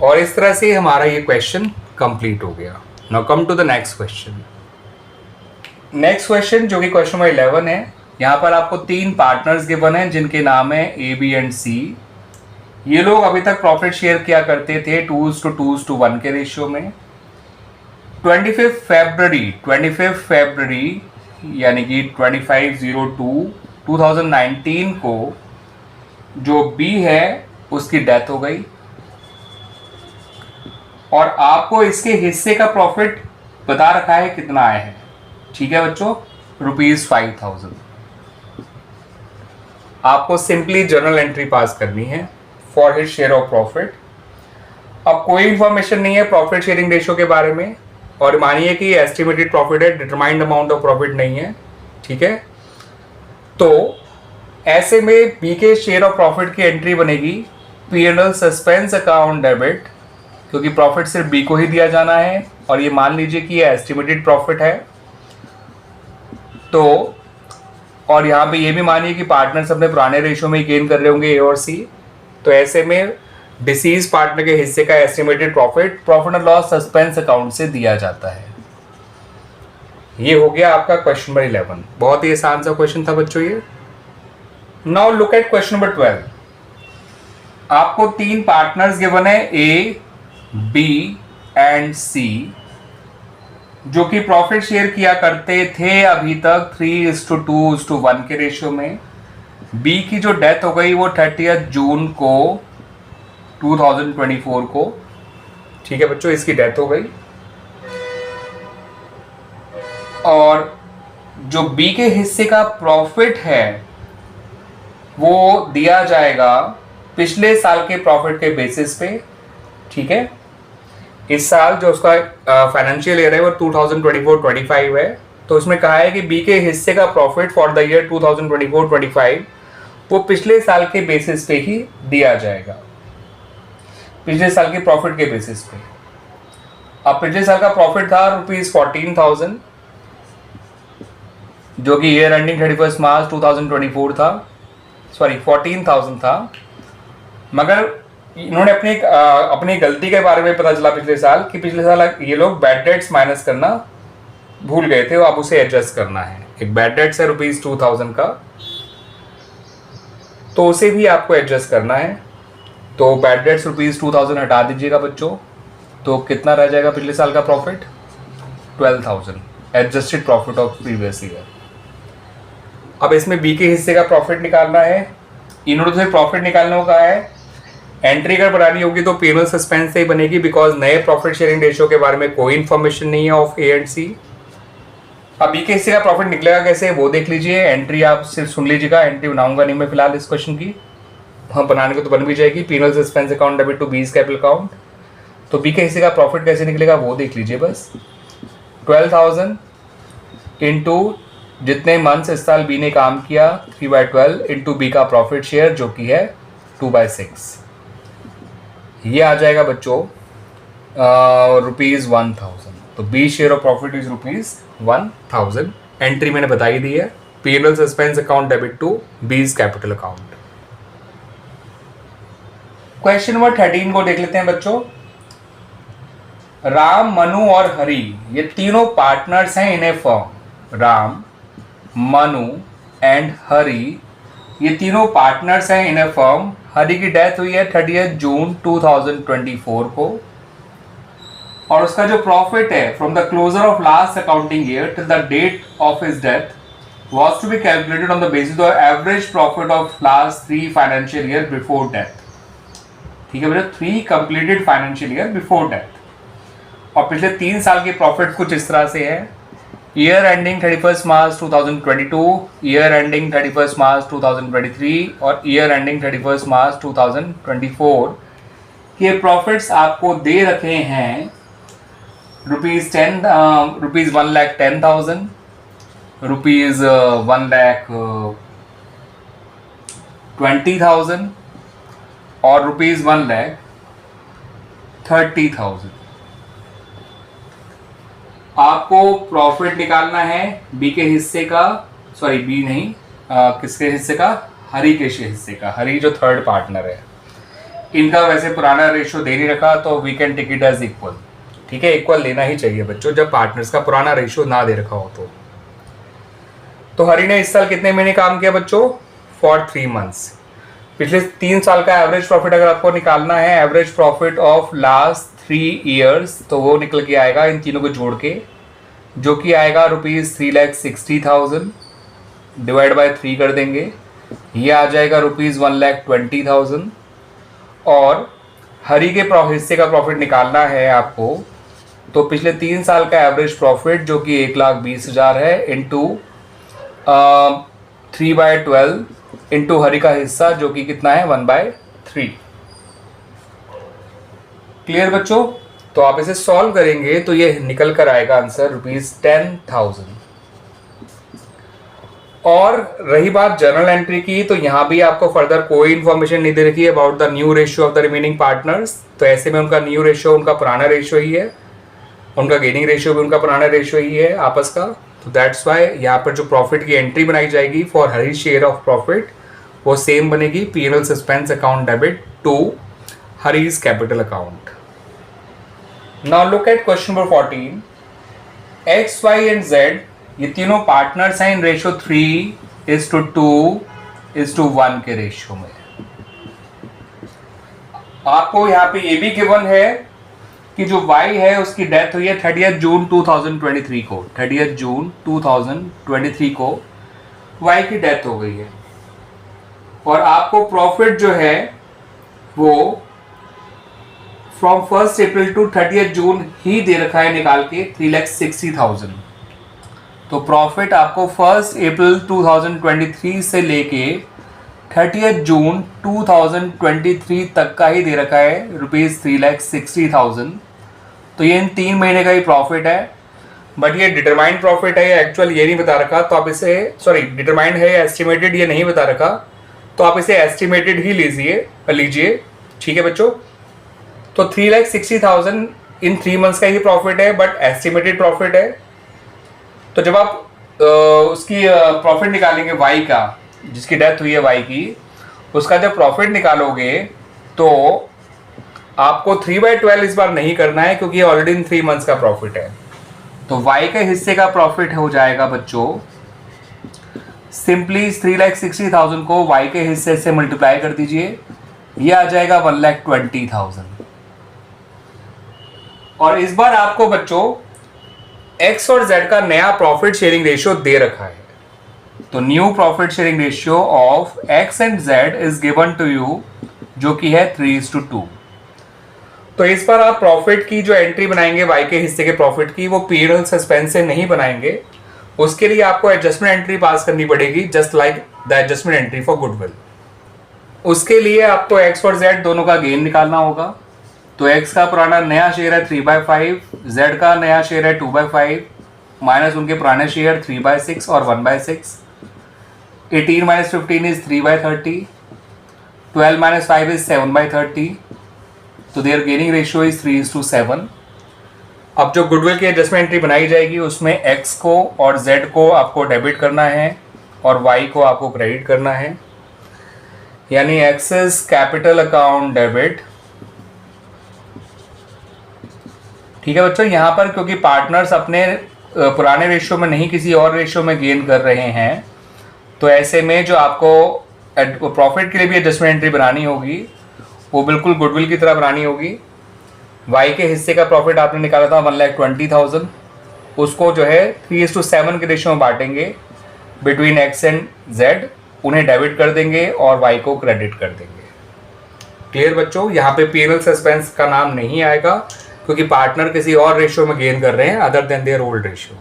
और इस तरह से हमारा ये क्वेश्चन कंप्लीट हो गया। Now come to the next question. Next question जो कि क्वेश्चन नंबर 11 है, यहाँ पर आपको 3 पार्टनर्स गिवन हैं जिनके नाम है ए, बी एंड सी। ये लोग अभी तक प्रॉफिट शेयर किया करते थे 2:1 के रेशियो में। 25 फरवरी यानी कि 25/02/2019 को जो बी है उसकी डेथ हो गई और आपको इसके हिस्से का प्रॉफिट बता रखा है कितना आया है। ठीक है बच्चों, ₹5,000। आपको सिंपली जर्नल एंट्री पास करनी है for his share of profit. अब कोई इंफॉर्मेशन नहीं है प्रॉफिट शेयरिंग रेशियो के बारे में, और मानिए कि एस्टिमेटेड प्रॉफिट है, डिटरमाइंड अमाउंट ऑफ प्रॉफिट नहीं है। ठीक है, तो ऐसे में बी के शेयर ऑफ प्रॉफिट की एंट्री बनेगी P&L सस्पेंस अकाउंट डेबिट, क्योंकि प्रॉफिट सिर्फ बी को ही दिया जाना है और ये मान लीजिए कि ये एस्टिमेटेड प्रॉफिट है। तो और यहाँ पे ये भी मानिए कि पार्टनर्स अपने पुराने रेशियो में गेन कर रहे होंगे ए और सी, तो ऐसे में डिसीज पार्टनर के हिस्से का estimated profit profit and loss suspense account से दिया जाता है। ये हो गया आपका क्वेश्चन नंबर 11। बहुत ही आसान सा क्वेश्चन था बच्चों ये। Now look at question number 12। आपको 3 पार्टनर्स गिवन है ए, बी एंड सी, जो कि प्रॉफिट शेयर किया करते थे अभी तक 3:2:1 के रेशियो में। बी की जो डेथ हो गई वो 30 जून को 2024 को। ठीक है बच्चों, इसकी डेथ हो गई और जो बी के हिस्से का प्रॉफिट है वो दिया जाएगा पिछले साल के प्रॉफिट के बेसिस पे। ठीक है, इस साल जो उसका फाइनेंशियल ईयर है वो 2024-25 है, तो उसमें कहा है कि बी के हिस्से का प्रॉफिट फॉर द ईयर 2024-25 वो पिछले साल के बेसिस पे ही दिया जाएगा, पिछले साल के प्रॉफिट के बेसिस पे। अब पिछले साल का प्रॉफिट था ₹14,000, जो कि ईयर एंडिंग 31 मार्च 2024 था, सॉरी 14,000 था। मगर इन्होंने अपनी गलती के बारे में पता चला पिछले साल कि पिछले साल ये लोग बैड डेट्स माइनस करना भूल गए थे, अब उसे एडजस्ट करना है। एक बैड डेट्स है ₹2,000 का, तो उसे भी आपको एडजस्ट करना है। तो बैड डेट्स ₹2,000 हटा दीजिएगा बच्चों, तो कितना रह जाएगा पिछले साल का profit? 12,000 adjusted profit of previous year. अब इसमें बी के हिस्से का प्रॉफिट निकालना है। इन्होंने तो प्रॉफिट निकालने को कहा है, एंट्री अगर बनानी होगी तो P&L सस्पेंस से ही बनेगी, बिकॉज नए प्रॉफिट शेयरिंग रेशियो के बारे में कोई इंफॉर्मेशन नहीं है ऑफ ए एंड सी। अब बी के हिस्से का प्रॉफिट निकलेगा कैसे वो देख लीजिए। एंट्री आप सिर्फ सुन लीजिएगा, एंट्री बनाऊंगा नहीं मैं फिलहाल इस क्वेश्चन की। हाँ, बनाने को तो बन भी जाएगी। P&L suspense account debit to B's capital account. तो बी के हिस्से का प्रॉफिट कैसे निकलेगा वो देख लीजिए बस। 12,000 इंटू जितने मंथ्स इस साल बी ने काम किया 3/12 इंटू बी का प्रॉफिट शेयर जो कि है 2/6, ये आ जाएगा बच्चों ₹1,000। तो B share of profit is ₹1,000। Entry मैंने बताई दी है, P&L suspense account debit to B's capital account. Question number 13 को देख लेते हैं बच्चों। राम, मनु और हरि ये तीनों पार्टनर्स हैं in a firm. Ram, Manu and Hari ये तीनों पार्टनर्स हैं इन ए फर्म। हरि की डेथ हुई है 30 जून 2024 को और उसका जो प्रॉफिट है from the closure of last accounting year till the date of his death was to be calculated on the basis of average profit of last 3 financial year before death. ठीक है बेटा, 3 completed financial year before death. और पिछले 3 साल के profit कुछ इस तरह से है। ईयर एंडिंग 31 मार्च 2022, ईयर एंडिंग 31 मार्च 2023 और ईयर एंडिंग 31 मार्च 2024 के प्रॉफिट्स आपको दे रखे हैं ₹1,10,000, ₹1,20,000 और ₹1,30,000। आपको प्रॉफिट निकालना है बी के हिस्से का, सॉरी बी नहीं, किसके हिस्से का? हरि के हिस्से का। हरि जो थर्ड पार्टनर है, इनका वैसे पुराना रेशियो दे नहीं रखा तो we can take it as equal. ठीक है, इक्वल लेना ही चाहिए बच्चों जब पार्टनर्स का पुराना रेशियो ना दे रखा हो तो हरि ने इस साल कितने महीने काम किया बच्चों? For 3 months. पिछले 3 साल का एवरेज प्रॉफिट अगर आपको निकालना है, average profit of last 3 years, तो वो निकल के आएगा इन तीनों को जोड़ के, जो कि आएगा ₹3,60,000 डिवाइड बाय 3 कर देंगे, ये आ जाएगा ₹1,20,000। और हरी के हिस्से का प्रॉफिट निकालना है आपको, तो पिछले 3 साल का एवरेज प्रॉफिट जो कि 1,20,000 है इंटू 3/12 इंटू हरी का हिस्सा जो कि कितना है 1/3। क्लियर बच्चों? तो आप इसे सॉल्व करेंगे तो ये निकल कर आएगा आंसर ₹10,000। और रही बात जर्नल एंट्री की, तो यहाँ भी आपको फर्दर कोई इन्फॉर्मेशन नहीं दे रखी है about the new ratio of the remaining partners. तो ऐसे में उनका न्यू रेशियो उनका पुराना रेशियो ही है, उनका गेनिंग रेशियो भी उनका पुराना रेशियो ही है आपस का। तो दैट्स वाई यहाँ पर जो प्रॉफिट की एंट्री बनाई जाएगी for Hari share of profit, वो सेम बनेगी, P&L suspense account debit to Hari's capital account. Now look at question number 14। X, Y and Z ये तीनों पार्टनर्स हैं इन रेशियो 3:2:1 के रेशियो में। आपको यहाँ पे ये भी गिवन है कि जो Y है उसकी डेथ हुई है 30 जून 2023 को। 30 जून 2023 को Y की डेथ हो गई है, और आपको प्रॉफिट जो है वो फ्रॉम 1 अप्रैल टू 30 जून ही दे रखा है निकाल के 3,60,000। तो प्रॉफिट आपको 1 अप्रैल 2023 से लेके 30 जून 2023 तक का ही दे रखा है ₹3,60,000। तो ये इन 3 महीने का ही प्रॉफिट है, बट ये डिटरमाइंड प्रॉफिट है, एक्चुअल ये नहीं बता रखा। तो आप इसे डिटरमाइंड है या एस्टिमेटेड ये नहीं बता रखा, तो आप इसे एस्टिमेटेड ही लीजिए। ठीक है बच्चों? तो 3,60,000 इन 3 मंथ्स का ही प्रॉफिट है, बट एस्टिमेटेड प्रॉफिट है। तो जब आप उसकी प्रॉफिट निकालेंगे Y का, जिसकी डेथ हुई है Y की, उसका जब प्रॉफिट निकालोगे तो आपको 3/12 इस बार नहीं करना है, क्योंकि ये ऑलरेडी इन 3 मंथ्स का प्रॉफिट है। तो Y के हिस्से का प्रॉफिट हो जाएगा बच्चों, सिंपली 3,60,000 को Y के हिस्से से मल्टीप्लाई कर दीजिए, ये आ जाएगा 1,20,000। और इस बार आपको बच्चों X और Z का नया प्रॉफिट शेयरिंग रेशियो दे रखा है। तो new profit sharing ratio of X and Z is given to you, जो कि है 3:2। तो इस बार आप प्रॉफिट की जो एंट्री बनाएंगे Y के हिस्से के प्रॉफिट की, वो P&L सस्पेंस से नहीं बनाएंगे। उसके लिए आपको एडजस्टमेंट एंट्री पास करनी पड़ेगी, just like the adjustment entry for goodwill. उसके लिए आपको X और Z दोनों का गेन निकालना होगा। तो X का पुराना नया शेयर है 3/5, Z का नया शेयर है 2/5, माइनस उनके पुराने शेयर 3/6 और 1/6। 18 - 15 इज 3/30, 12 - 5 इज 7/30। तो देयर गेनिंग रेशियो इज 3:7। अब जो गुडविल की एडजस्टमेंट एंट्री बनाई जाएगी उसमें X को और Z को आपको डेबिट करना है और Y को आपको क्रेडिट करना है, यानी एक्सेस कैपिटल अकाउंट डेबिट। ठीक है बच्चों? यहाँ पर क्योंकि पार्टनर्स अपने पुराने रेशियो में नहीं किसी और रेशियो में गेन कर रहे हैं, तो ऐसे में जो आपको प्रॉफिट के लिए भी एडजस्टमेंट एंट्री बनानी होगी वो बिल्कुल गुडविल की तरह बनानी होगी। Y के हिस्से का प्रॉफिट आपने निकाला था 1,20,000, उसको जो है 3:7 के रेशियो में बांटेंगे बिटवीन X एंड Z, उन्हें डेबिट कर देंगे और Y को क्रेडिट कर देंगे। क्लियर बच्चों? यहाँ पे P&L सस्पेंस का नाम नहीं आएगा, क्योंकि पार्टनर किसी और रेशियो में गेन कर रहे हैं other than their old ratio.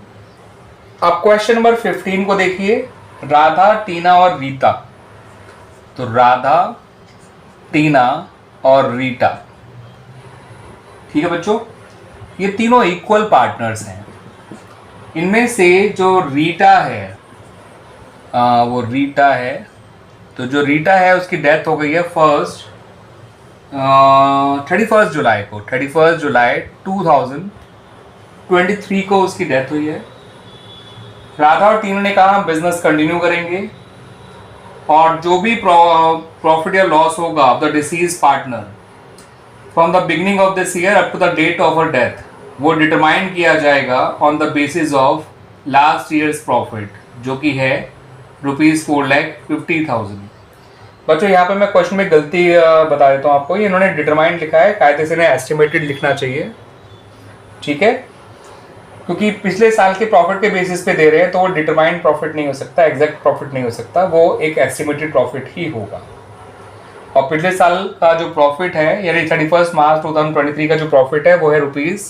अब क्वेश्चन नंबर 15 को देखिए, राधा, टीना और रीता। तो राधा, टीना और रीटा, ठीक है बच्चों, ये तीनों इक्वल पार्टनर्स हैं। इनमें से जो रीटा है वो रीटा है, तो जो रीटा है उसकी डेथ हो गई है 31 जुलाई को। 31 जुलाई 2023 को उसकी डेथ हुई है। राधा और टीना ने कहा हम बिजनेस कंटिन्यू करेंगे, और जो भी प्रॉफिट या लॉस होगा of the deceased partner from the beginning of this year up to the date of her death, वो डिटरमाइन किया जाएगा on the basis of last year's profit, जो कि है ₹4,50,000। बच्चों यहाँ पे मैं क्वेश्चन में गलती बता देता हूँ आपको, ये इन्होंने डिटरमाइंड लिखा है, कायदे से इन्हें एस्टिमेटेड लिखना चाहिए, ठीक है, क्योंकि पिछले साल के प्रॉफिट के बेसिस पे दे रहे हैं तो वो डिटरमाइंड प्रॉफिट नहीं हो सकता, एग्जैक्ट प्रॉफिट नहीं हो सकता, वो एक एस्टिमेटेड प्रॉफिट ही होगा। और पिछले साल का जो प्रॉफिट है यानी 31 मार्च 2023 का जो प्रॉफिट है वो है रुपीज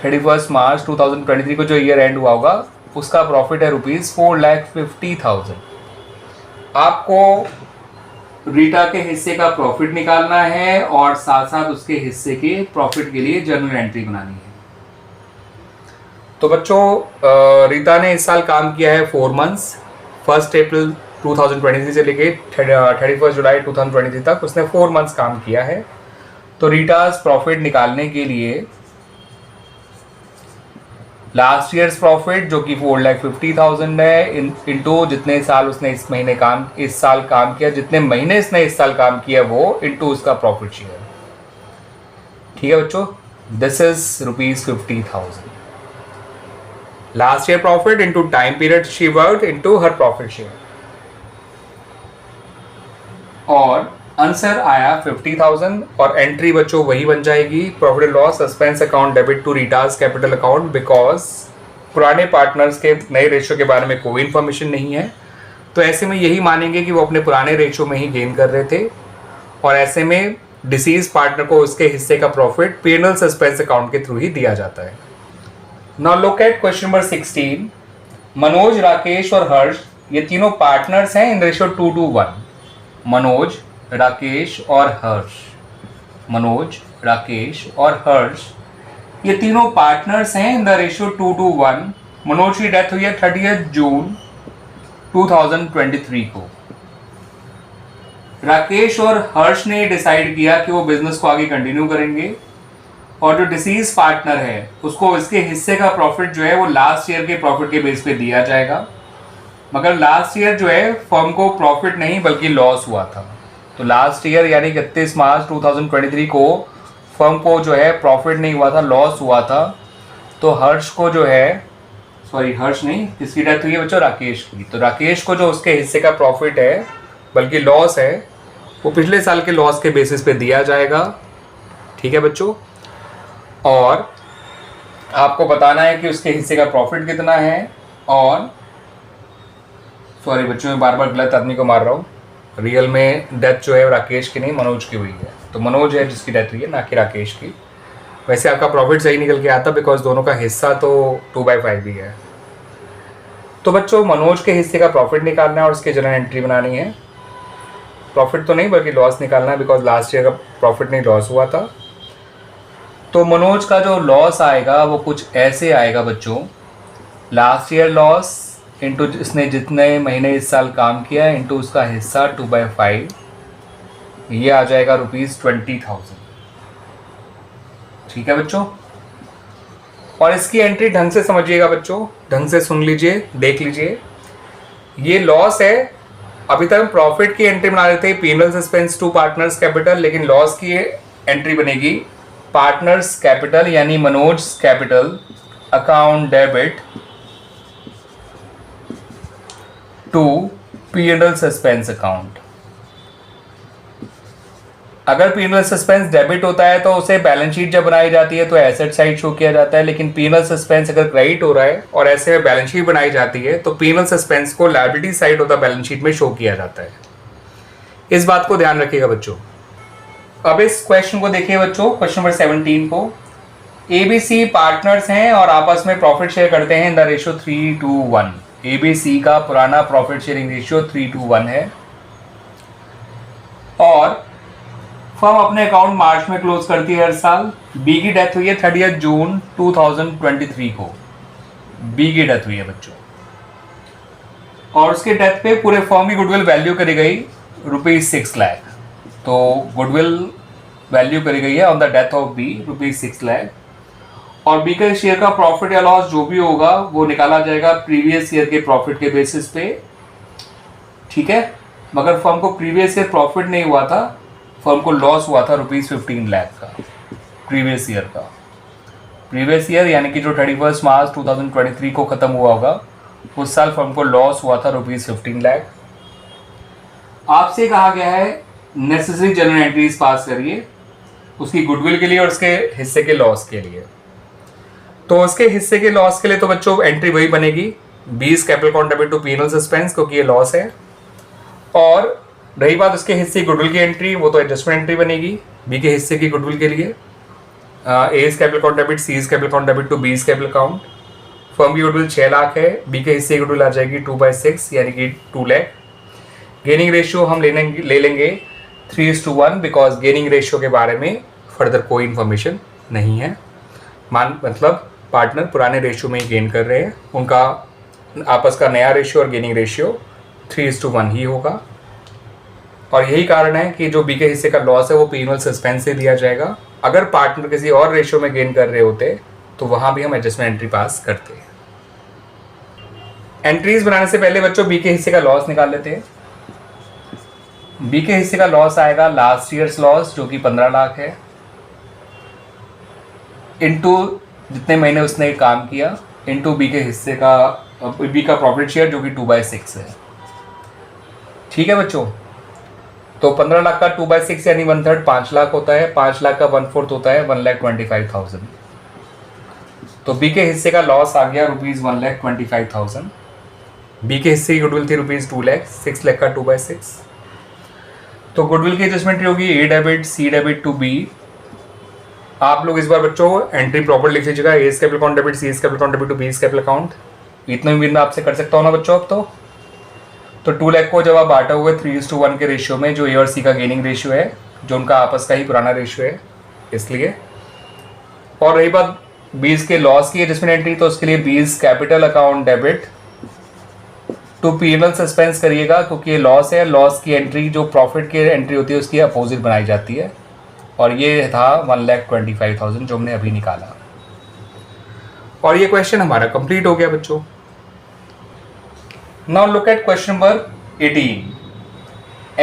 31 मार्च 2023 को जो ईयर एंड हुआ होगा उसका प्रॉफिट है रुपीज 4,50,000। आपको रीटा के हिस्से का प्रॉफिट निकालना है और साथ साथ उसके हिस्से के प्रॉफिट के लिए जर्नल एंट्री बनानी है। तो बच्चों रीता ने इस साल काम किया है 4 मंथ्स, 1 अप्रैल 2023 से लेके 31 जुलाई 2023 तक उसने 4 मंथ्स काम किया है। तो रीटास प्रॉफिट निकालने के लिए लास्ट ईयर्स प्रॉफिट जो कि 4,50,000 है इनटू जितने साल उसने इस साल काम किया, जितने महीने इसने इस साल काम किया वो इनटू उसका प्रॉफिट शेयर, ठीक है बच्चों, this is ₹50,000 last year profit into time period she worked into her profit share. और आंसर आया 50,000 और एंट्री बच्चों वही बन जाएगी, profit and loss suspense account debit to Rita's capital account, because पुराने पार्टनर्स के नए रेशो के बारे में कोई इन्फॉर्मेशन नहीं है। तो ऐसे में यही मानेंगे कि वो अपने पुराने रेशो में ही गेन कर रहे थे और ऐसे में डिसीज पार्टनर को उसके हिस्से का प्रॉफिट P&L सस्पेंस अकाउंट के थ्रू ही दिया जाता है। Now look at question number 16। Manoj, Rakesh और हर्ष ये तीनों पार्टनर्स हैं इन रेशियो 2:1। मनोज, राकेश और हर्ष, मनोज, राकेश और हर्ष ये तीनों पार्टनर्स हैं इन द रेशियो 2:1। मनोज की डेथ हुई है 30 जून 2023 को। राकेश और हर्ष ने डिसाइड किया कि वो बिजनेस को आगे कंटिन्यू करेंगे और जो डिसीज पार्टनर है उसको इसके हिस्से का प्रॉफिट जो है वो लास्ट ईयर के प्रॉफिट के बेस पे दिया जाएगा, मगर लास्ट ईयर जो है फर्म को प्रॉफिट नहीं बल्कि लॉस हुआ था। तो लास्ट ईयर यानी 31 मार्च 2023 को फर्म को जो है प्रॉफिट नहीं हुआ था, लॉस हुआ था। तो हर्ष को जो है, सॉरी हर्ष नहीं, किसकी डेथ हुई है बच्चों, राकेश की। तो राकेश को जो उसके हिस्से का प्रॉफिट है बल्कि लॉस है वो पिछले साल के लॉस के बेसिस पे दिया जाएगा, ठीक है बच्चों। और आपको बताना है कि उसके हिस्से का प्रॉफिट कितना है। और सॉरी बच्चों, मैं बार बार गलत आदमी को मार रहा हूँ, रियल में डेथ जो है राकेश की नहीं मनोज की हुई है। तो मनोज है जिसकी डेथ हुई है, ना कि राकेश की। वैसे आपका प्रॉफिट सही निकल के आता बिकॉज दोनों का हिस्सा तो 2/5 ही है। तो बच्चों मनोज के हिस्से का प्रॉफिट निकालना है और उसकी जर्नल एंट्री बनानी है। प्रॉफिट तो नहीं बल्कि लॉस निकालना है बिकॉज लास्ट ईयर का प्रॉफिट नहीं, लॉस हुआ था। तो मनोज का जो लॉस आएगा वो कुछ ऐसे आएगा बच्चों, लास्ट ईयर लॉस इंटू इसने जितने महीने इस साल काम किया है इंटू उसका हिस्सा 2/5, ये आ जाएगा ₹20,000, ठीक है बच्चों। और इसकी एंट्री ढंग से समझिएगा बच्चों, ढंग से सुन लीजिए, देख लीजिए। ये लॉस है, अभी तक हम प्रॉफिट की एंट्री बना रहे थे P&L suspense to partners capital, लेकिन लॉस की एंट्री बनेगी पार्टनर्स कैपिटल यानी Manoj capital account debit to P&L suspense account. अगर P&L सस्पेंस डेबिट होता है तो उसे बैलेंस शीट जब बनाई जाती है तो एसेट साइड शो किया जाता है, लेकिन P&L सस्पेंस अगर क्रेडिट हो रहा है और ऐसे में बैलेंस शीट बनाई जाती है तो P&L सस्पेंस को लायबिलिटी साइड होता बैलेंस शीट में शो किया जाता है। इस बात को ध्यान रखिएगा बच्चों। अब इस क्वेश्चन को देखिए बच्चों, क्वेश्चन नंबर 17 को। ABC पार्टनर्स हैं और आपस में प्रॉफिट शेयर करते हैं इन द रेशियो 3:1। ABC का पुराना प्रॉफिट शेयरिंग रेशियो 3:1 है और फर्म अपने अकाउंट मार्च में क्लोज करती है हर साल। बी की डेथ हुई है 30 जून 2023 को, बी की डेथ हुई है बच्चों। और उसके डेथ पे पूरे फर्म की गुडविल वैल्यू करी गई ₹6 लाख। तो गुडविल वैल्यू करी गई है on the death of B ₹6 lakh. और बी के शेयर का प्रॉफिट या लॉस जो भी होगा वो निकाला जाएगा प्रीवियस ईयर के प्रॉफिट के बेसिस पे, ठीक है। मगर फर्म को प्रीवियस ईयर प्रॉफिट नहीं हुआ था, फर्म को लॉस हुआ था ₹15 लाख का प्रीवियस ईयर का। प्रीवियस ईयर यानी कि जो 31 मार्च 2023 को खत्म हुआ होगा उस साल फर्म को लॉस हुआ था ₹15 लाख। आपसे कहा गया है नेसेसरी जर्नल एंट्रीज पास करिए उसकी गुडविल के लिए और उसके हिस्से के लॉस के लिए। तो उसके हिस्से के लॉस के लिए तो बच्चों एंट्री वही बनेगी 20 capital account debit to P and L suspense, क्योंकि ये लॉस है। और रही बात उसके हिस्से गुडविल की एंट्री, वो तो एडजस्टमेंट एंट्री बनेगी बी के हिस्से की गुडविल के लिए। A's capital account debit, C's capital account debit to B's capital account. Firm की गुडविल 6 लाख है, बी के हिस्से की गुडविल आ जाएगी 2/6 यानी कि 2 लाख। गेनिंग रेशियो हम ले लेंगे 3:1 बिकॉज गेनिंग रेशियो के बारे में फर्दर कोई इन्फॉर्मेशन नहीं है। मतलब पार्टनर पुराने रेशियो में ही गेन कर रहे हैं, उनका आपस का नया रेशियो और गेनिंग रेशियो 3:1 ही होगा। और यही कारण है कि जो बी के हिस्से का लॉस है वो पीनल सस्पेंस से दिया जाएगा। अगर पार्टनर किसी और रेशियो में गेन कर रहे होते तो वहां भी हम एडजस्टमेंट एंट्री पास करते हैं। एंट्रीज बनाने से पहले बच्चों बी के हिस्से का लॉस निकाल लेते हैं। बी के हिस्से का लॉस आएगा लास्ट ईयर्स लॉस जो कि 15 लाख है, इनटू जितने महीने उसने काम किया, इनटू बी के हिस्से का बी का प्रॉफिट शेयर जो कि 2/6 है। ठीक है बच्चों, तो 15 लाख का 2/6 यानी 1/3 5 लाख होता है, 5 लाख का 1/4 होता है 1,25,000। तो बी के हिस्से का लॉस आ गया ₹1,25,000। बी के हिस्से की गुडविल थी ₹2 लाख, 6 लाख का 2/6। तो गुडविल की एडजस्टमेंट होगी A debit C debit to B. आप लोग इस बार बच्चों एंट्री प्रॉपर लिख लीजिएगा, A's capital account debit, C capital account debit to B's capital account. इतना उम्मीद मैं आपसे कर सकता हूँ ना बच्चों अब तो 2 लाख को जब आप बांटा हुआ 3:1 के रेशियो में, जो ए और सी का गेनिंग रेशियो है, जो उनका आपस का ही पुराना रेशियो है इसलिए। और रही बात 20 के लॉस की एडजस्टमेंट एंट्री, तो उसके लिए 20 capital account debit to P and L suspense करिएगा, क्योंकि ये लॉस है। लॉस की एंट्री जो प्रॉफिट की एंट्री होती है उसकी अपोजिट बनाई जाती है, और ये था 1,25,000 जो हमने अभी निकाला। और ये क्वेश्चन हमारा कंप्लीट हो गया बच्चों। Now look at question number 18।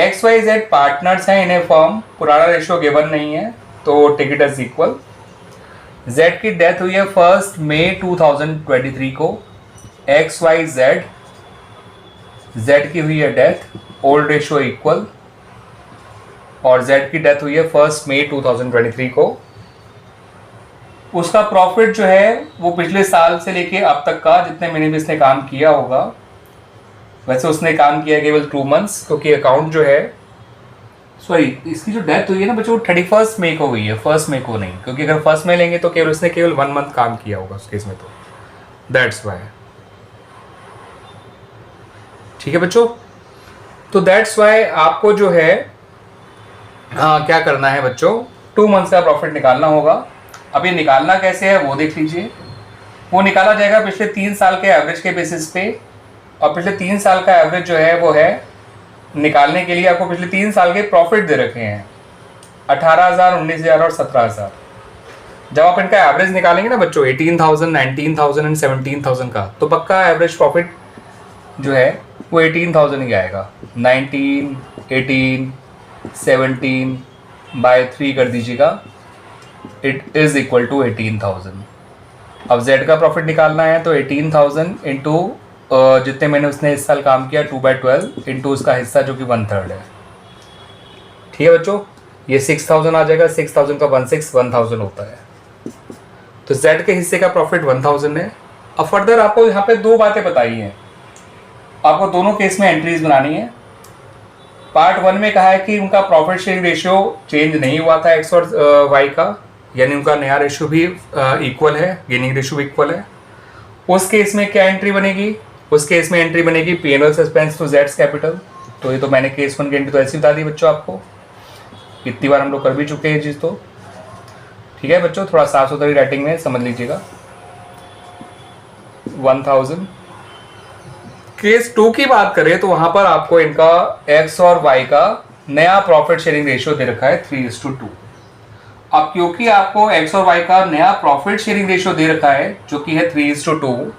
XYZ partners हैं इन ए फर्म, पुराना रेशियो गिवन नहीं है तो take it as equal. Z की डेथ हुई है 1 मई 2023 को। XYZ Z की हुई है डेथ, ओल्ड रेशियो इक्वल, और Z की डेथ हुई है 1 मई 2023 को। उसका प्रॉफिट जो है वो पिछले साल से लेके अब तक का जितने महीने भी इसने काम किया होगा, वैसे उसने काम किया केवल 2 मंथ्स, क्योंकि अकाउंट जो है इसकी जो डेथ हुई है ना बच्चों वो 31 मई को हुई है, 1 मई को नहीं, क्योंकि अगर 1 मई लेंगे तो केवल उसने केवल 1 मंथ काम किया होगा उस केस में, तो दैट्स वाई। ठीक है बच्चों, तो दैट्स वाई आपको जो है क्या करना है बच्चों, 2 मंथ्स का प्रॉफिट निकालना होगा। अब ये निकालना कैसे है वो देख लीजिए। वो निकाला जाएगा पिछले 3 साल के एवरेज के बेसिस पे, और पिछले 3 साल का एवरेज जो है वो है, निकालने के लिए आपको पिछले 3 साल के प्रॉफिट दे रखे हैं 18,000, 19,000 और 17,000। जब आप इनका एवरेज निकालेंगे ना बच्चों 18,000, 19,000 एंड 17,000 का, तो पक्का एवरेज प्रॉफिट जो है वो 18,000 ही आएगा। 19, 18, 17 बाय 3 कर दीजिएगा, इट इज इक्वल टू 18,000। अब Z का प्रॉफिट निकालना है तो 18,000 इंटू जितने मैंने उसने इस साल काम किया 2/12 इंटू उसका हिस्सा जो कि 1/3 है। ठीक है बच्चों, ये 6,000 आ जाएगा, 6,000 का 1,000 होता है। तो Z के हिस्से का प्रॉफिट 1,000 है। अब फर्दर आपको यहाँ पे 2 बातें बताई हैं, आपको दोनों केस में एंट्रीज बनानी है। पार्ट 1 में कहा है कि उनका प्रॉफिट शेयरिंग रेशियो चेंज नहीं हुआ था X और Y का, यानी उनका नया रेशियो भी इक्वल है, गेनिंग रेशियो इक्वल है। उस केस में क्या एंट्री बनेगी, उस केस में एंट्री बनेगी पीएनएल सस्पेंस टू जेड्स कैपिटल। तो ये तो मैंने केस 1 की एंट्री तो ऐसी बता दी बच्चों, आपको कितनी बार हम लोग कर भी चुके हैं चीज़। तो ठीक है बच्चों, थोड़ा साफ सुथरी राइटिंग में समझ लीजिएगा। 1,000। केस 2 की बात करें तो वहां पर आपको इनका X और Y का नया प्रॉफिट शेयरिंग रेशियो दे रखा है 3:2। अब क्योंकि आपको X और Y का नया प्रॉफिट शेयरिंग रेशियो दे रखा है जो कि है 3:2,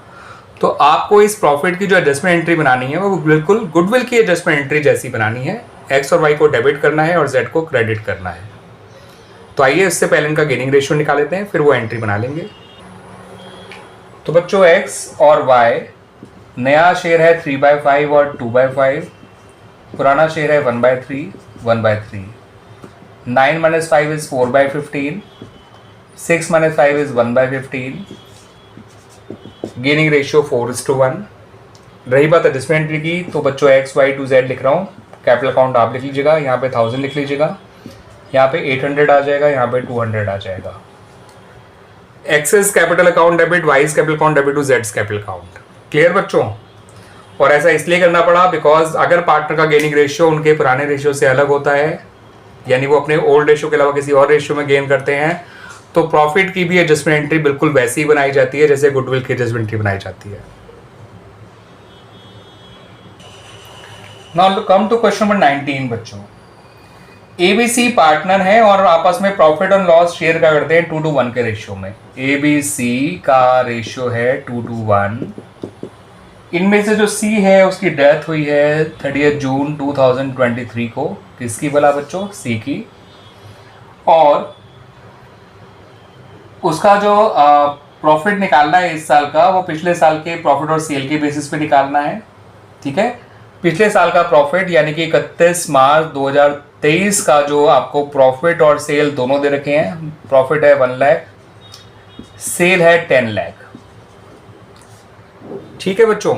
तो आपको इस प्रॉफिट की जो एडजस्टमेंट एंट्री बनानी है वो बिल्कुल गुडविल की एडजस्टमेंट एंट्री जैसी बनानी है। X और Y को डेबिट करना है और Z को क्रेडिट करना है। तो आइए इससे पहले इनका गेनिंग रेशियो निकाल लेते हैं, फिर वो एंट्री बना लेंगे। तो बच्चों X और Y नया शेयर है 3/5 और 2/5, पुराना शेयर है 1/3, 1/3। 9 - 5 इज 4/15, 6 - 5 इज 1/15। Gaining ratio 4:1। रही बात एडजस्टमेंट एंट्री की, तो बच्चों X, Y to Z लिख रहा हूँ। कैपिटल अकाउंट आप लिख लीजिएगा, यहाँ पे 1000 लिख लीजिएगा, यहाँ पे 800 आ जाएगा, यहाँ पे 200 आ जाएगा। X's capital account debit, Y's capital account debit to जेड्स कैपिटल अकाउंट। क्लियर बच्चों? और ऐसा इसलिए करना पड़ा बिकॉज अगर पार्टनर का गेनिंग रेशियो उनके पुराने रेशियो से अलग होता है, यानी वो अपने ओल्ड रेशियो के अलावा किसी और रेशियो में गेन करते हैं, तो प्रॉफिट की भी एडजस्टमेंट एंट्री बिल्कुल वैसी ही बनाई जाती है जैसे गुडविल की एडजस्टमेंट एंट्री बनाई जाती है। Now come to question number 19 बच्चों। एबीसी पार्टनर है और आपस में प्रॉफिट और लॉस शेयर का करते हैं 2:1 के रेशियो में। एबीसी का रेशियो है 2:1। इनमें से जो सी है उसकी डेथ हुई है 30 जून 2023 को। किसकी भला बच्चों? सी की। और उसका जो प्रॉफिट निकालना है इस साल का, वो पिछले साल के प्रॉफिट और सेल के बेसिस पे निकालना है। ठीक है, पिछले साल का प्रॉफिट यानी कि 31 मार्च 2023 का जो आपको प्रॉफिट और सेल दोनों दे रखे हैं। प्रॉफिट है 1 लाख, सेल है 10 लाख। ठीक है बच्चों?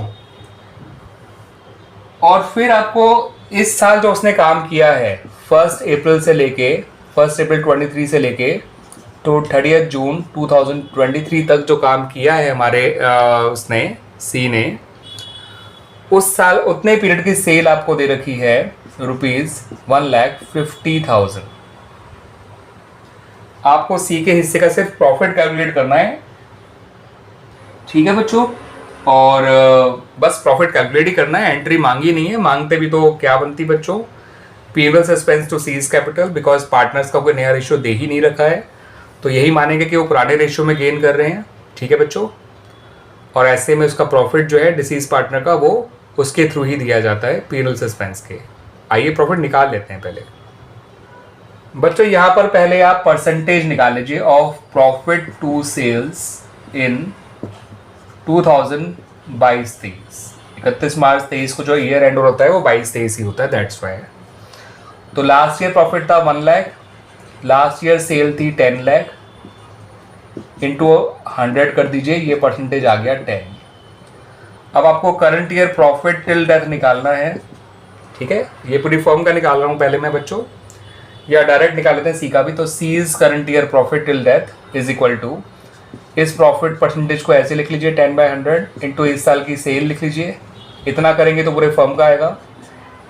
और फिर आपको इस साल जो उसने काम किया है 1 अप्रैल से लेके 1 अप्रैल 23 से लेके तो 30 जून 2023 तक जो काम किया है हमारे उसने सी ने, उस साल उतने पीरियड की सेल आपको दे रखी है ₹1,50,000। आपको सी के हिस्से का सिर्फ प्रॉफिट कैलकुलेट करना है। ठीक है बच्चों? और बस प्रॉफिट कैलकुलेट ही करना है, एंट्री मांगी नहीं है। मांगते भी तो क्या बनती बच्चों? P and L suspense to C's capital, because partners का कोई नया रेशियो दे ही नहीं रखा है, तो यही मानेंगे कि वो पुराने रेशियो में गेन कर रहे हैं। ठीक है बच्चों? और ऐसे में उसका प्रॉफिट जो है डिसीज पार्टनर का, वो उसके थ्रू ही दिया जाता है, पीएनएल सस्पेंस के। आइए प्रॉफिट निकाल लेते हैं पहले बच्चों। यहाँ पर पहले आप परसेंटेज निकाल लीजिए ऑफ प्रॉफिट टू सेल्स इन 2022-23। 31 मार्च 23 को जो ईयर एंड होता है वो 22-23 ही होता है, दैट्स वाई। तो लास्ट ईयर प्रॉफिट था 1 लाख, लास्ट ईयर सेल थी 10 लाख, इंटू 100 कर दीजिए, ये परसेंटेज आ गया 10। अब आपको current year profit till death निकालना है। ठीक है, ये पूरी फर्म का निकाल रहा हूँ पहले मैं बच्चों, या डायरेक्ट निकाल लेते हैं सी का भी। तो C's current year profit till death is equal to, इस प्रॉफिट परसेंटेज को ऐसे लिख लीजिए 10/100 इंटू इस साल की सेल लिख लीजिए। इतना करेंगे तो पूरे फर्म का आएगा,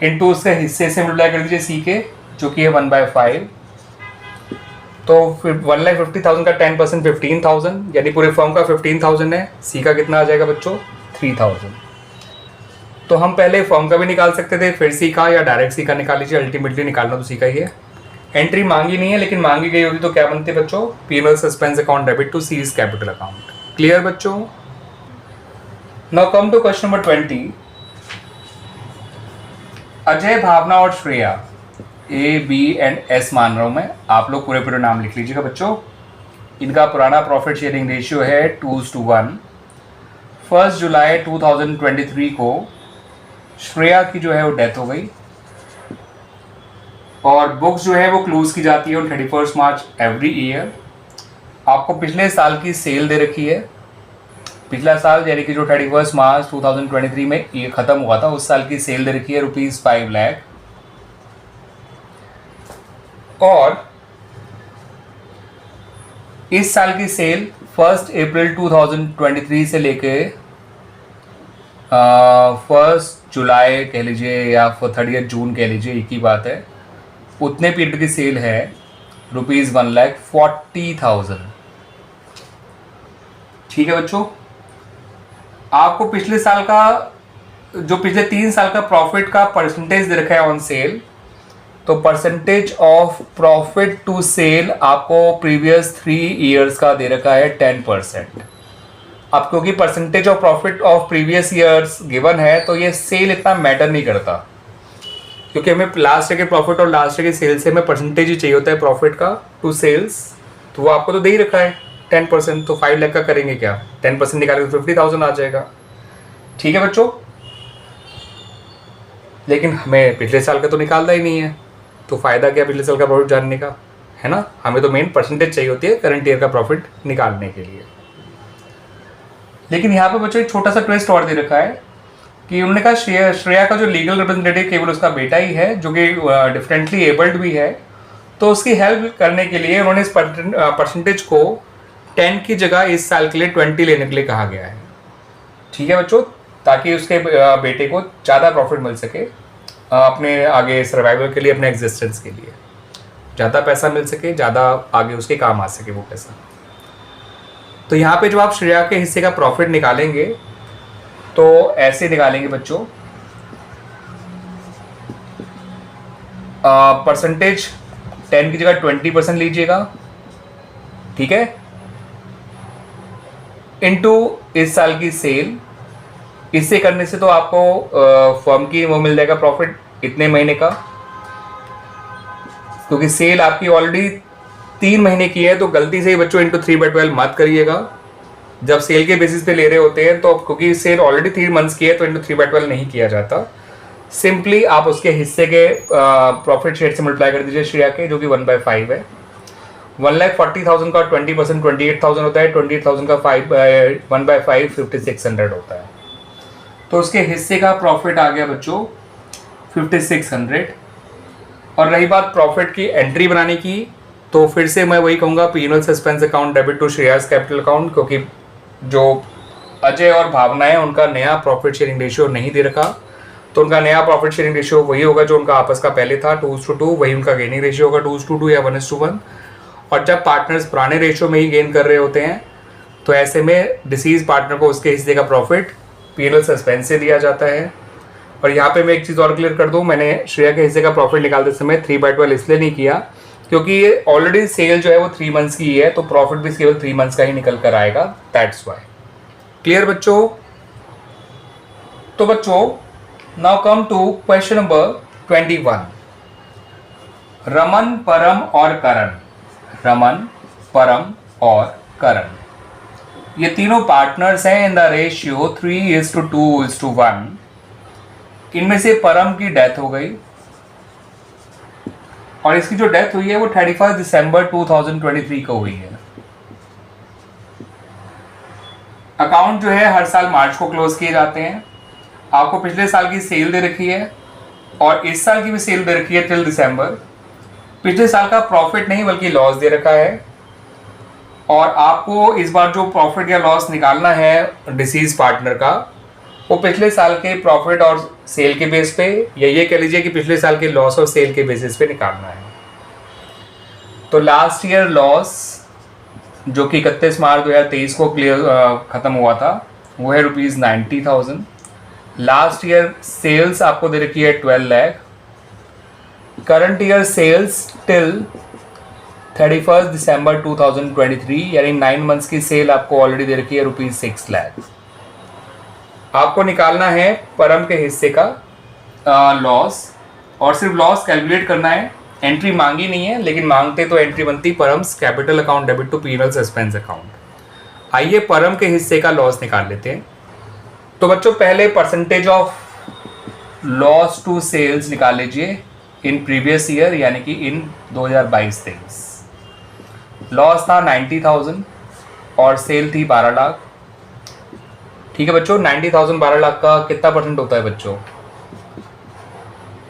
इंटू उसके हिस्से से मल्टीप्लाई कर दीजिए सी के, जो कि है 1/5। तो 1,50,000 का 10% 15,000, यानी पूरे फर्म का 15,000 है। सी का कितना आ जाएगा बच्चों? 3,000। तो हम पहले फर्म का भी निकाल सकते थे, फिर सी का, या डायरेक्ट सी का निकाल लीजिए। अल्टीमेटली निकालना तो सी का ही है। एंट्री मांगी नहीं है, लेकिन मांगी गई होती तो क्या बनती है बच्चों? PNL suspense account debit to C's capital account. Clear बच्चों? Now come to question number 20। Ajay, Bhavna और Shreya, A, B and S मान रहा हूं मैं, आप लोग पूरे नाम लिख लीजिएगा बच्चों। इनका पुराना प्रॉफिट शेयरिंग रेशियो है 2:1। 1 जुलाई 2023 को श्रेया की जो है वो डेथ हो गई, और बुक्स जो है वो क्लोज की जाती है ऑन 31 मार्च एवरी ईयर। आपको पिछले साल की सेल दे रखी है, पिछला साल यानी कि जो 31 मार्च 2023 में ये खत्म हुआ था, उस साल की सेल दे रखी है ₹5 लाख। और इस साल की सेल 1 अप्रैल 2023 से लेके 1 जुलाई कह लीजिए या 30 जून कह लीजिए, एक ही बात है, उतने पीरियड की सेल है ₹1,40,000। ठीक है बच्चों? आपको पिछले साल का जो पिछले 3 साल का प्रॉफिट का परसेंटेज दे रखा है ऑन सेल, तो percentage of profit to sale आपको प्रीवियस 3 ईयर्स का दे रखा है 10%। अब क्योंकि percentage of profit of previous years given है, तो ये सेल इतना मैटर नहीं करता, क्योंकि हमें लास्ट ईयर के प्रॉफिट और लास्ट ईयर की सेल से हमें परसेंटेज ही चाहिए होता है प्रॉफिट का टू सेल्स। तो वो आपको तो दे ही रखा है 10%, तो 5 लाख का करेंगे क्या? 10% निकालेंगे तो 50,000 आ जाएगा। ठीक है बच्चों? लेकिन हमें पिछले साल का तो निकालना ही नहीं है, तो फ़ायदा क्या पिछले साल का प्रॉफिट जानने का, है ना। हमें तो मेन परसेंटेज चाहिए होती है करंट ईयर का प्रॉफिट निकालने के लिए। लेकिन यहाँ पे बच्चों एक छोटा सा ट्विस्ट और दे रखा है कि उन्होंने कहा श्रेया का जो लीगल रिप्रेजेंटेटिव केवल उसका बेटा ही है जो कि डिफरेंटली एबल्ड भी है, तो उसकी हेल्प करने के लिए उन्होंने इस परसेंटेज को 10 की जगह इस साल के लिए 20 लेने के लिए कहा गया है। ठीक है बच्चों, ताकि उसके बेटे को ज़्यादा प्रॉफिट मिल सके अपने आगे सर्वाइवल के लिए, अपने एग्जिस्टेंस के लिए ज़्यादा पैसा मिल सके, ज़्यादा आगे उसके काम आ सके वो पैसा। तो यहाँ पे जब आप श्रेया के हिस्से का प्रॉफिट निकालेंगे तो ऐसे निकालेंगे बच्चों, परसेंटेज 10 की जगह 20% लीजिएगा, ठीक है, इनटू इस साल की सेल। इससे करने से तो आपको फर्म की वो मिल जाएगा प्रॉफिट इतने महीने का, क्योंकि सेल आपकी ऑलरेडी 3 महीने की है। तो गलती से ही बच्चों इंटू 3/12 मत करिएगा। जब सेल के बेसिस पे ले रहे होते हैं तो क्योंकि सेल ऑलरेडी 3 मंथ्स की है तो इंटू 3/12 नहीं किया जाता। सिंपली आप उसके हिस्से के प्रॉफिट शेयर से मल्टीप्लाई कर दीजिए श्रेया के, जो कि 1/5 है। 1,40,000 का 20% 28,000 होता है, 28,000 का 1/5 5,600 होता है। तो उसके हिस्से का प्रॉफिट आ गया बच्चों 5,600। और रही बात प्रॉफिट की एंट्री बनाने की, तो फिर से मैं वही कहूँगा P and L suspense account debit to Shreyas capital account, क्योंकि जो अजय और भावना है उनका नया प्रॉफिट शेयरिंग रेशियो नहीं दे रखा, तो उनका नया प्रॉफिट शेयरिंग रेशियो वही होगा जो उनका आपस का पहले था 2:2, वही उनका गेनिंग रेशियो होगा 2:2 या 1:1। और जब पार्टनर्स पुराने रेशियो में ही गेन कर रहे होते हैं तो ऐसे में डिसीज पार्टनर को उसके हिस्से का प्रॉफिट पीएनएल सस्पेंस से दिया जाता है। और यहाँ पे मैं एक चीज़ और क्लियर कर दूँ, मैंने श्रेया के हिस्से का प्रॉफिट निकालते समय 3/12 इसलिए नहीं किया क्योंकि ये ऑलरेडी सेल जो है वो 3 मंथ्स की है, तो प्रॉफिट भी केवल 3 मंथ्स का ही निकल कर आएगा, दैट्स वाई। क्लियर बच्चों? तो बच्चों now come to question number 21। Raman, Param और करण, रमन, परम और करण ये तीनों पार्टनर्स हैं इन द रेशियो 3:2:1। इनमें से परम की डेथ हो गई और इसकी जो डेथ हुई है वो 31 दिसंबर 2023 को हुई है। अकाउंट जो है हर साल मार्च को क्लोज किए जाते हैं। आपको पिछले साल की सेल दे रखी है और इस साल की भी सेल दे रखी है टिल दिसंबर। पिछले साल का प्रॉफिट नहीं बल्कि लॉस दे रखा है, और आपको इस बार जो प्रॉफिट या लॉस निकालना है डिसीज पार्टनर का, वो पिछले साल के प्रॉफिट और सेल के बेस पे, या ये कह लीजिए कि पिछले साल के लॉस और सेल के बेसिस पे निकालना है। तो लास्ट ईयर लॉस जो कि 31 मार्च 2023 को क्लियर खत्म हुआ था वो है ₹90,000। लास्ट ईयर सेल्स आपको दे रखी है 12 lakh. Current year sales till 31 December 2023 यानी 9 मंथ्स की सेल आपको ऑलरेडी दे रखी है ₹6 लाख। आपको निकालना है परम के हिस्से का लॉस, और सिर्फ लॉस कैलकुलेट करना है। एंट्री मांगी नहीं है, लेकिन मांगते तो एंट्री बनती Param's capital account debit to P and L suspense account. आइए परम के हिस्से का लॉस निकाल लेते हैं। तो बच्चों पहले percentage of loss to sales निकाल लीजिए इन प्रीवियस ईयर, यानी कि इन 2022-23। लॉस था 90,000 और सेल थी 12 लाख। ठीक है बच्चों, 90,000 12 लाख का कितना परसेंट होता है बच्चों?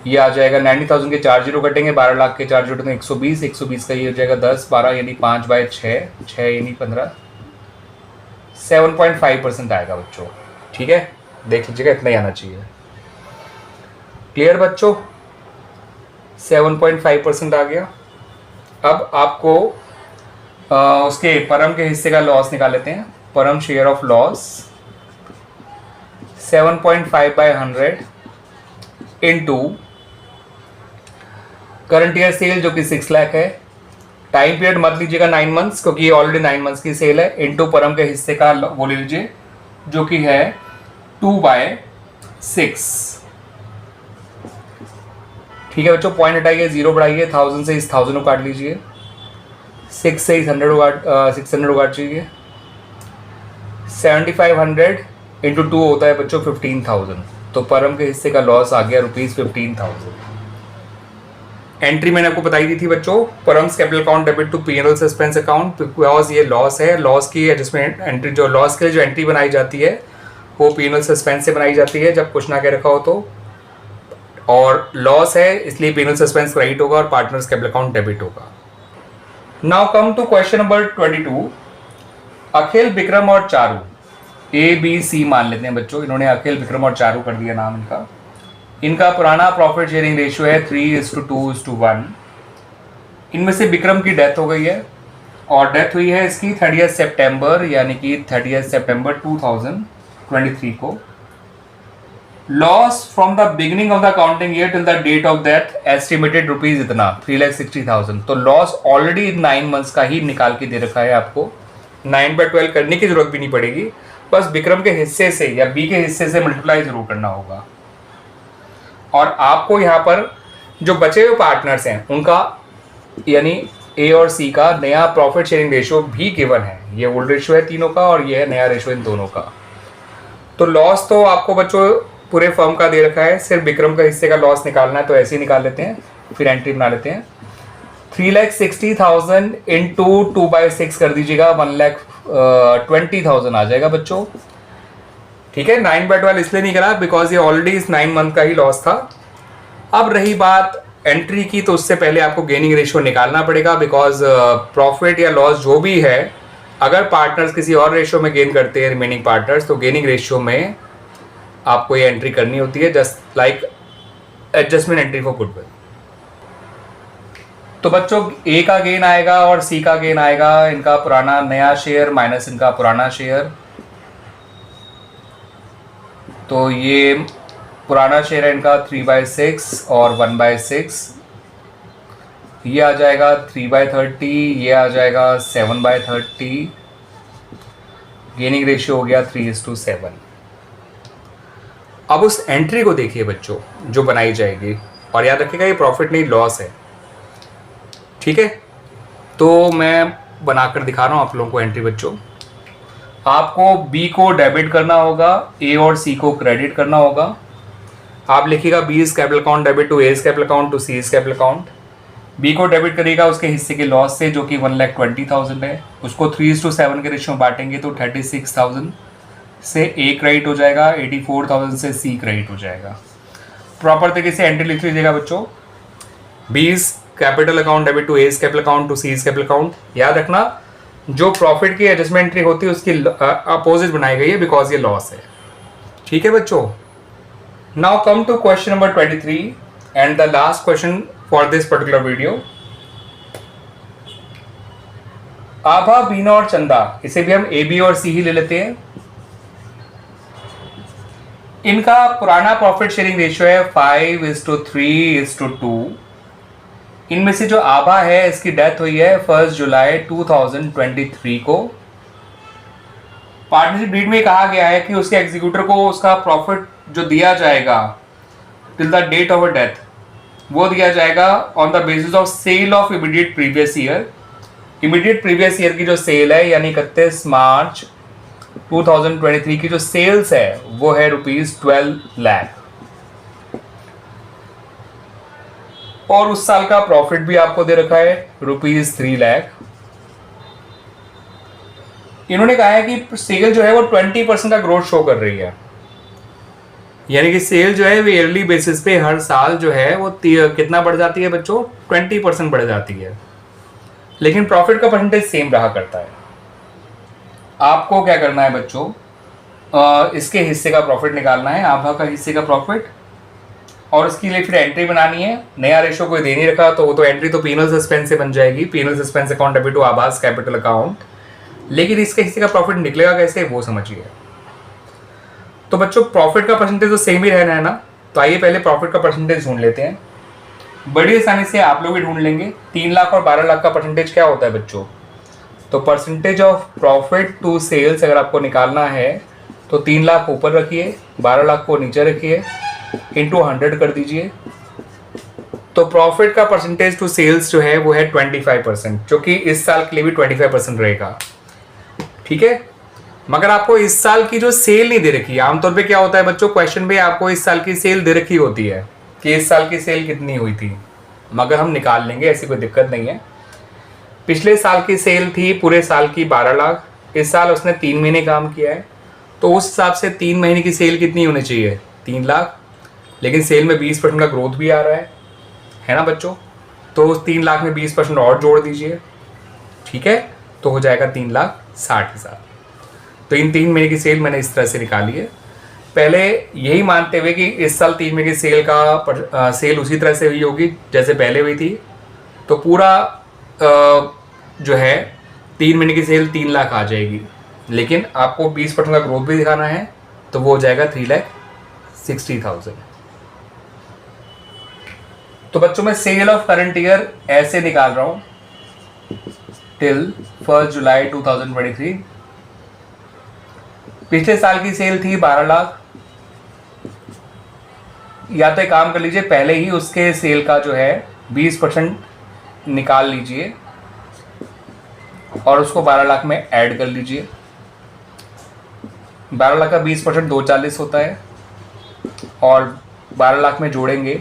ये आ जाएगा 90,000 के 4 जीरो कटेंगे, 12 लाख के 4 जीरो तो 120, 120 का ये हो जाएगा 10, 12 यानी 5/6, 6 यानी 15, 7.5% आएगा बच्चों। ठीक है, देख लीजिएगा इतना ही आना चाहिए। क्लियर बच्चों? 7.5% आ गया। अब आपको उसके परम के हिस्से का लॉस निकाल लेते हैं। परम share of loss 7.5/100 into current year cell जो कि 6 लाख है। टाइम पीरियड मत लीजिएगा 9 मंथ्स, क्योंकि ये ऑलरेडी 9 मंथ्स की सेल है। इनटू परम के हिस्से का वो ले लीजिए जो कि है 2/6। ठीक है बच्चों, पॉइंट हटाइए, 0 बढ़ाइए, 1000 से इस 1000 को काट लीजिए, 6 से इस 600 काट लीजिए। 7500 इंटू 2 होता है बच्चों 15,000। तो परम के हिस्से का लॉस आ गया ₹15,000। एंट्री मैंने आपको बताई दी थी बच्चों, Param's capital account debit to P&L suspense account, because ये लॉस है। लॉस की एडजस्टमेंट एंट्री, जो लॉस के लिए जो एंट्री बनाई जाती है वो P&L सस्पेंस से बनाई जाती है जब कुछ ना कह रखा हो तो, और लॉस है इसलिए P&L सस्पेंस क्रेडिट होगा और पार्टनर्स कैपिटल अकाउंट डेबिट होगा। Now come to question number 22। Akhil, Vikram और चारू, ABC मान लेते हैं बच्चों, इन्होंने अखिल, विक्रम और चारू कर दिया नाम इनका। इनका पुराना प्रॉफिट शेयरिंग रेशियो है 3:2:1। इनमें से विक्रम की डेथ हो गई है और डेथ हुई है इसकी 30 सितंबर, यानी कि 30 सितंबर 2023 को। Loss from the beginning of the accounting year till the date of death estimated rupees इतना 3,60,000। तो लॉस ऑलरेडी 9 मंथ्स का ही निकाल के दे रखा है आपको, 9/12 करने की जरूरत भी नहीं पड़ेगी, बस विक्रम के हिस्से से या बी के हिस्से से मल्टीप्लाई जरूर करना होगा। और आपको यहाँ पर जो बचे हुए पार्टनर्स हैं उनका, यानी ए और सी का नया प्रॉफिट शेयरिंग रेशियो भी गिवन है। ये ओल्ड रेशियो है तीनों का और ये है नया रेशियो इन दोनों का। तो लॉस तो आपको बच्चों पूरे फर्म का दे रखा है, सिर्फ विक्रम का हिस्से का लॉस निकालना है तो ऐसे ही निकाल लेते हैं, फिर एंट्री बना लेते हैं। 3,60,000 इंटू 2/6 कर दीजिएगा, 1,20,000 आ जाएगा बच्चों। ठीक है, 9/12 इसलिए नहीं करा बिकॉज ये ऑलरेडी इस 9 मंथ का ही लॉस था। अब रही बात एंट्री की, तो उससे पहले आपको गेनिंग रेशियो निकालना पड़ेगा, बिकॉज प्रॉफिट या लॉस जो भी है, अगर पार्टनर्स किसी और रेशियो में गेन करते हैं रिमेनिंग पार्टनर्स, तो गेनिंग रेशियो में आपको ये एंट्री करनी होती है, just like adjustment entry for goodwill. तो बच्चों ए का गेन आएगा और सी का गेन आएगा, इनका पुराना नया शेयर माइनस इनका पुराना शेयर। तो ये पुराना शेयर है इनका 3/6 और 1/6, ये आ जाएगा 3/30, ये आ जाएगा 7/30। गेनिंग रेशियो हो गया 3:7। अब उस एंट्री को देखिए बच्चों जो बनाई जाएगी, और याद रखिएगा ये प्रॉफिट नहीं लॉस है। ठीक है, तो मैं बनाकर दिखा रहा हूँ आप लोगों को एंट्री बच्चों। आपको बी को डेबिट करना होगा, ए और सी को क्रेडिट करना होगा। आप लिखिएगा B is capital account debit to A is capital account to C is capital account. B को डेबिट करेगा उसके हिस्से के लॉस से जो कि 1,20,000 है, उसको 3:7 के रेशियो में बांटेंगे तो 36,000 से ए क्रेडिट हो जाएगा, 84,000 से सी क्रेडिट हो जाएगा। प्रॉपर तरीके से एंट्री लिख लीजिएगा बच्चों, B is capital account debit to A is capital account to C is capital account. याद रखना जो प्रॉफिट की एडजस्टमेंट एंट्री होती है उसकी अपोजिट बनाई गई है बिकॉज ये लॉस है। ठीक है बच्चों, now come to question number 23 and the last question for this particular video. Abha, Bina और चंदा, इसे भी हम ए बी और सी ही ले लेते हैं। इनका पुराना प्रॉफिट शेयरिंग रेशियो है 5:3:2। इनमें से जो आभा है इसकी डेथ हुई है 1 जुलाई 2023 को। पार्टनरशिप डीड में कहा गया है कि उसके एग्जीक्यूटर को उसका प्रॉफिट जो दिया जाएगा till the date of a death वो दिया जाएगा on the basis of sale of immediate previous year. Immediate previous year की जो सेल है यानी 31 मार्च 2023 की जो सेल्स है वो है ₹12 लाख, और उस साल का प्रॉफिट भी आपको दे रखा है ₹3 लाख। इन्होंने कहा है कि सेल जो है वो 20% का ग्रोथ शो कर रही है, यानी कि सेल जो है वो ईयरली बेसिस पे हर साल जो है वो कितना बढ़ जाती है बच्चों, 20% बढ़ जाती है, लेकिन प्रॉफिट का परसेंटेज सेम रहा करता है। आपको क्या करना है बच्चों, इसके हिस्से का प्रॉफिट निकालना है, आभा का हिस्से का प्रॉफिट, और उसके लिए फिर एंट्री बनानी है। नया रेशो कोई दे नहीं रखा तो वो तो एंट्री तो P&L सस्पेंस से बन जाएगी, P&L suspense account debit to आभास कैपिटल अकाउंट। लेकिन इसके हिस्से का प्रॉफिट निकलेगा कैसे वो समझिए। तो बच्चों प्रॉफिट का परसेंटेज तो सेम ही रहना है ना, तो आइए पहले प्रॉफिट का परसेंटेज ढूंढ लेते हैं। बड़ी आसानी से आप लोग भी ढूंढ लेंगे। 3 लाख और 12 लाख का परसेंटेज क्या होता है बच्चों, तो percentage of profit to sales अगर आपको निकालना है तो 3 लाख ऊपर रखिए, 12 लाख को नीचे रखिए, इंटू 100 कर दीजिए। तो प्रॉफिट का परसेंटेज टू सेल्स जो है वो है 25%, जो कि इस साल के लिए भी 25% रहेगा। ठीक है, मगर आपको इस साल की जो सेल नहीं दे रखी है। आमतौर पे क्या होता है बच्चों, क्वेश्चन में आपको इस साल की सेल दे रखी होती है कि इस साल की सेल कितनी हुई थी, मगर हम निकाल लेंगे, ऐसी कोई दिक्कत नहीं है। पिछले साल की सेल थी पूरे साल की 12 लाख, इस साल उसने 3 महीने काम किया है, तो उस हिसाब से 3 महीने की सेल कितनी होनी चाहिए, 3 लाख। लेकिन सेल में 20% का ग्रोथ भी आ रहा है ना बच्चों, तो उस 3 लाख में 20% और जोड़ दीजिए, ठीक है, तो हो जाएगा 3,60,000। तो इन 3 महीने की सेल मैंने इस तरह से निकाली है। पहले यही मानते हुए कि इस साल 3 महीने की सेल का सेल उसी तरह से हुई होगी जैसे पहले हुई थी, तो पूरा जो है 3 महीने की सेल 3 लाख आ जाएगी। लेकिन आपको 20% का ग्रोथ भी दिखाना है, तो वो हो जाएगा 3,60,000। तो बच्चों मैं सेल ऑफ करंट ईयर ऐसे निकाल रहा हूँ टिल 1 जुलाई 2023। पिछले साल की सेल थी 12 लाख, या तो एक काम कर लीजिए, पहले ही उसके सेल का जो है 20% निकाल लीजिए और उसको 12 लाख में ऐड कर लीजिए। 12 लाख का 20% 240 होता है, और 12 लाख में जोड़ेंगे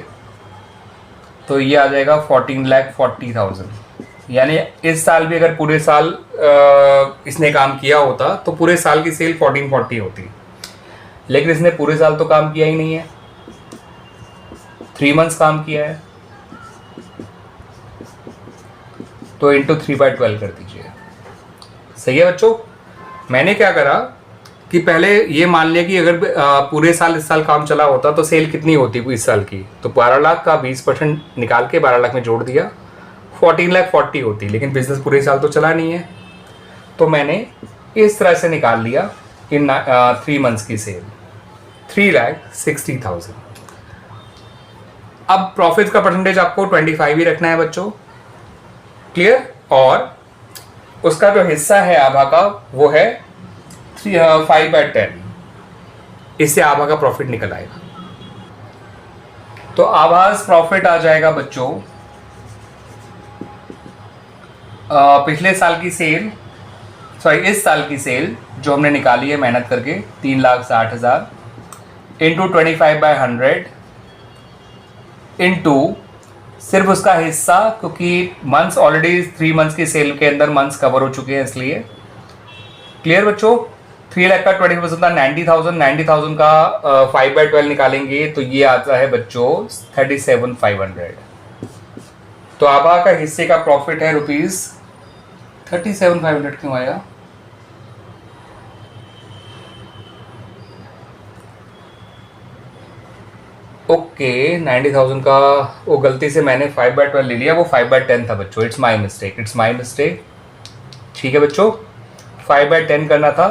तो ये आ जाएगा 14,40,000। यानी इस साल भी अगर पूरे साल इसने काम किया होता तो पूरे साल की सेल 1440 होती, लेकिन इसने पूरे साल तो काम किया ही नहीं है, 3 मंथ्स काम किया है, तो इंटू 3/12 कर दीजिए। सही है बच्चों। मैंने क्या करा कि पहले ये मान लिया कि अगर पूरे साल इस साल काम चला होता तो सेल कितनी होती इस साल की, तो 12 लाख का 20% निकाल के 12 लाख में जोड़ दिया, 14,40,000 होती, लेकिन बिजनेस पूरे साल तो चला नहीं है, तो मैंने इस तरह से निकाल लिया इन 3 मंथ्स की सेल 3,60,000। अब प्रॉफिट का परसेंटेज आपको 25 ही रखना है बच्चों, क्लियर। और उसका जो हिस्सा है आभा का वो है 5/10, इससे आभा का प्रॉफिट निकल आएगा। तो आभास प्रॉफिट आ जाएगा बच्चों पिछले साल की सेल, इस साल की सेल जो हमने निकाली है मेहनत करके 3,60,000 इंटू 25/100 इंटू सिर्फ उसका हिस्सा, क्योंकि मंथ्स ऑलरेडी 3 मंथ्स की सेल के अंदर मंथ्स कवर हो चुके हैं इसलिए। क्लियर बच्चों। 3 लाख का 20% था 90,000, 90,000 का 5/12 निकालेंगे तो ये आता है बच्चों 37,500। तो आभा का हिस्से का प्रॉफिट है ₹37,500। क्यों आया? ओके 90,000 का वो गलती से मैंने 5/12 ले लिया, वो 5/10 था बच्चों। It's my mistake. ठीक है बच्चों, 5/10 करना था,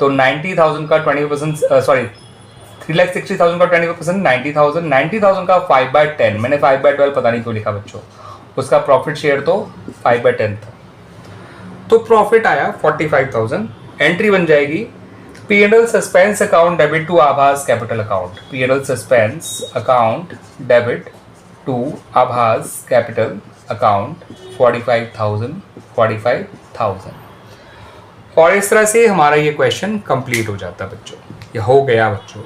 तो 90,000 का 20%, 3,60,000 का 20%, 90,000 का 5/10, मैंने 5/12 पता नहीं क्यों लिखा बच्चों, उसका प्रॉफिट शेयर तो 5/10 था, तो प्रॉफिट आया 45,000। एंट्री बन जाएगी P&L suspense account debit to आभास capital account, P&L suspense account debit to आभास कैपिटल अकाउंट 45,000। और इस तरह से हमारा ये क्वेश्चन कंप्लीट हो जाता है बच्चों, ये हो गया बच्चों।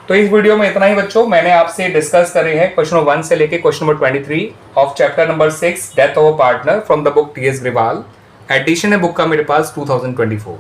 तो इस वीडियो में इतना ही बच्चों, मैंने आपसे डिस्कस करे हैं क्वेश्चन नंबर 1 से लेके question number 23 of chapter number 6 death of a partner from the book T.S. Grewal. Edition है बुक का मेरे पास 2024।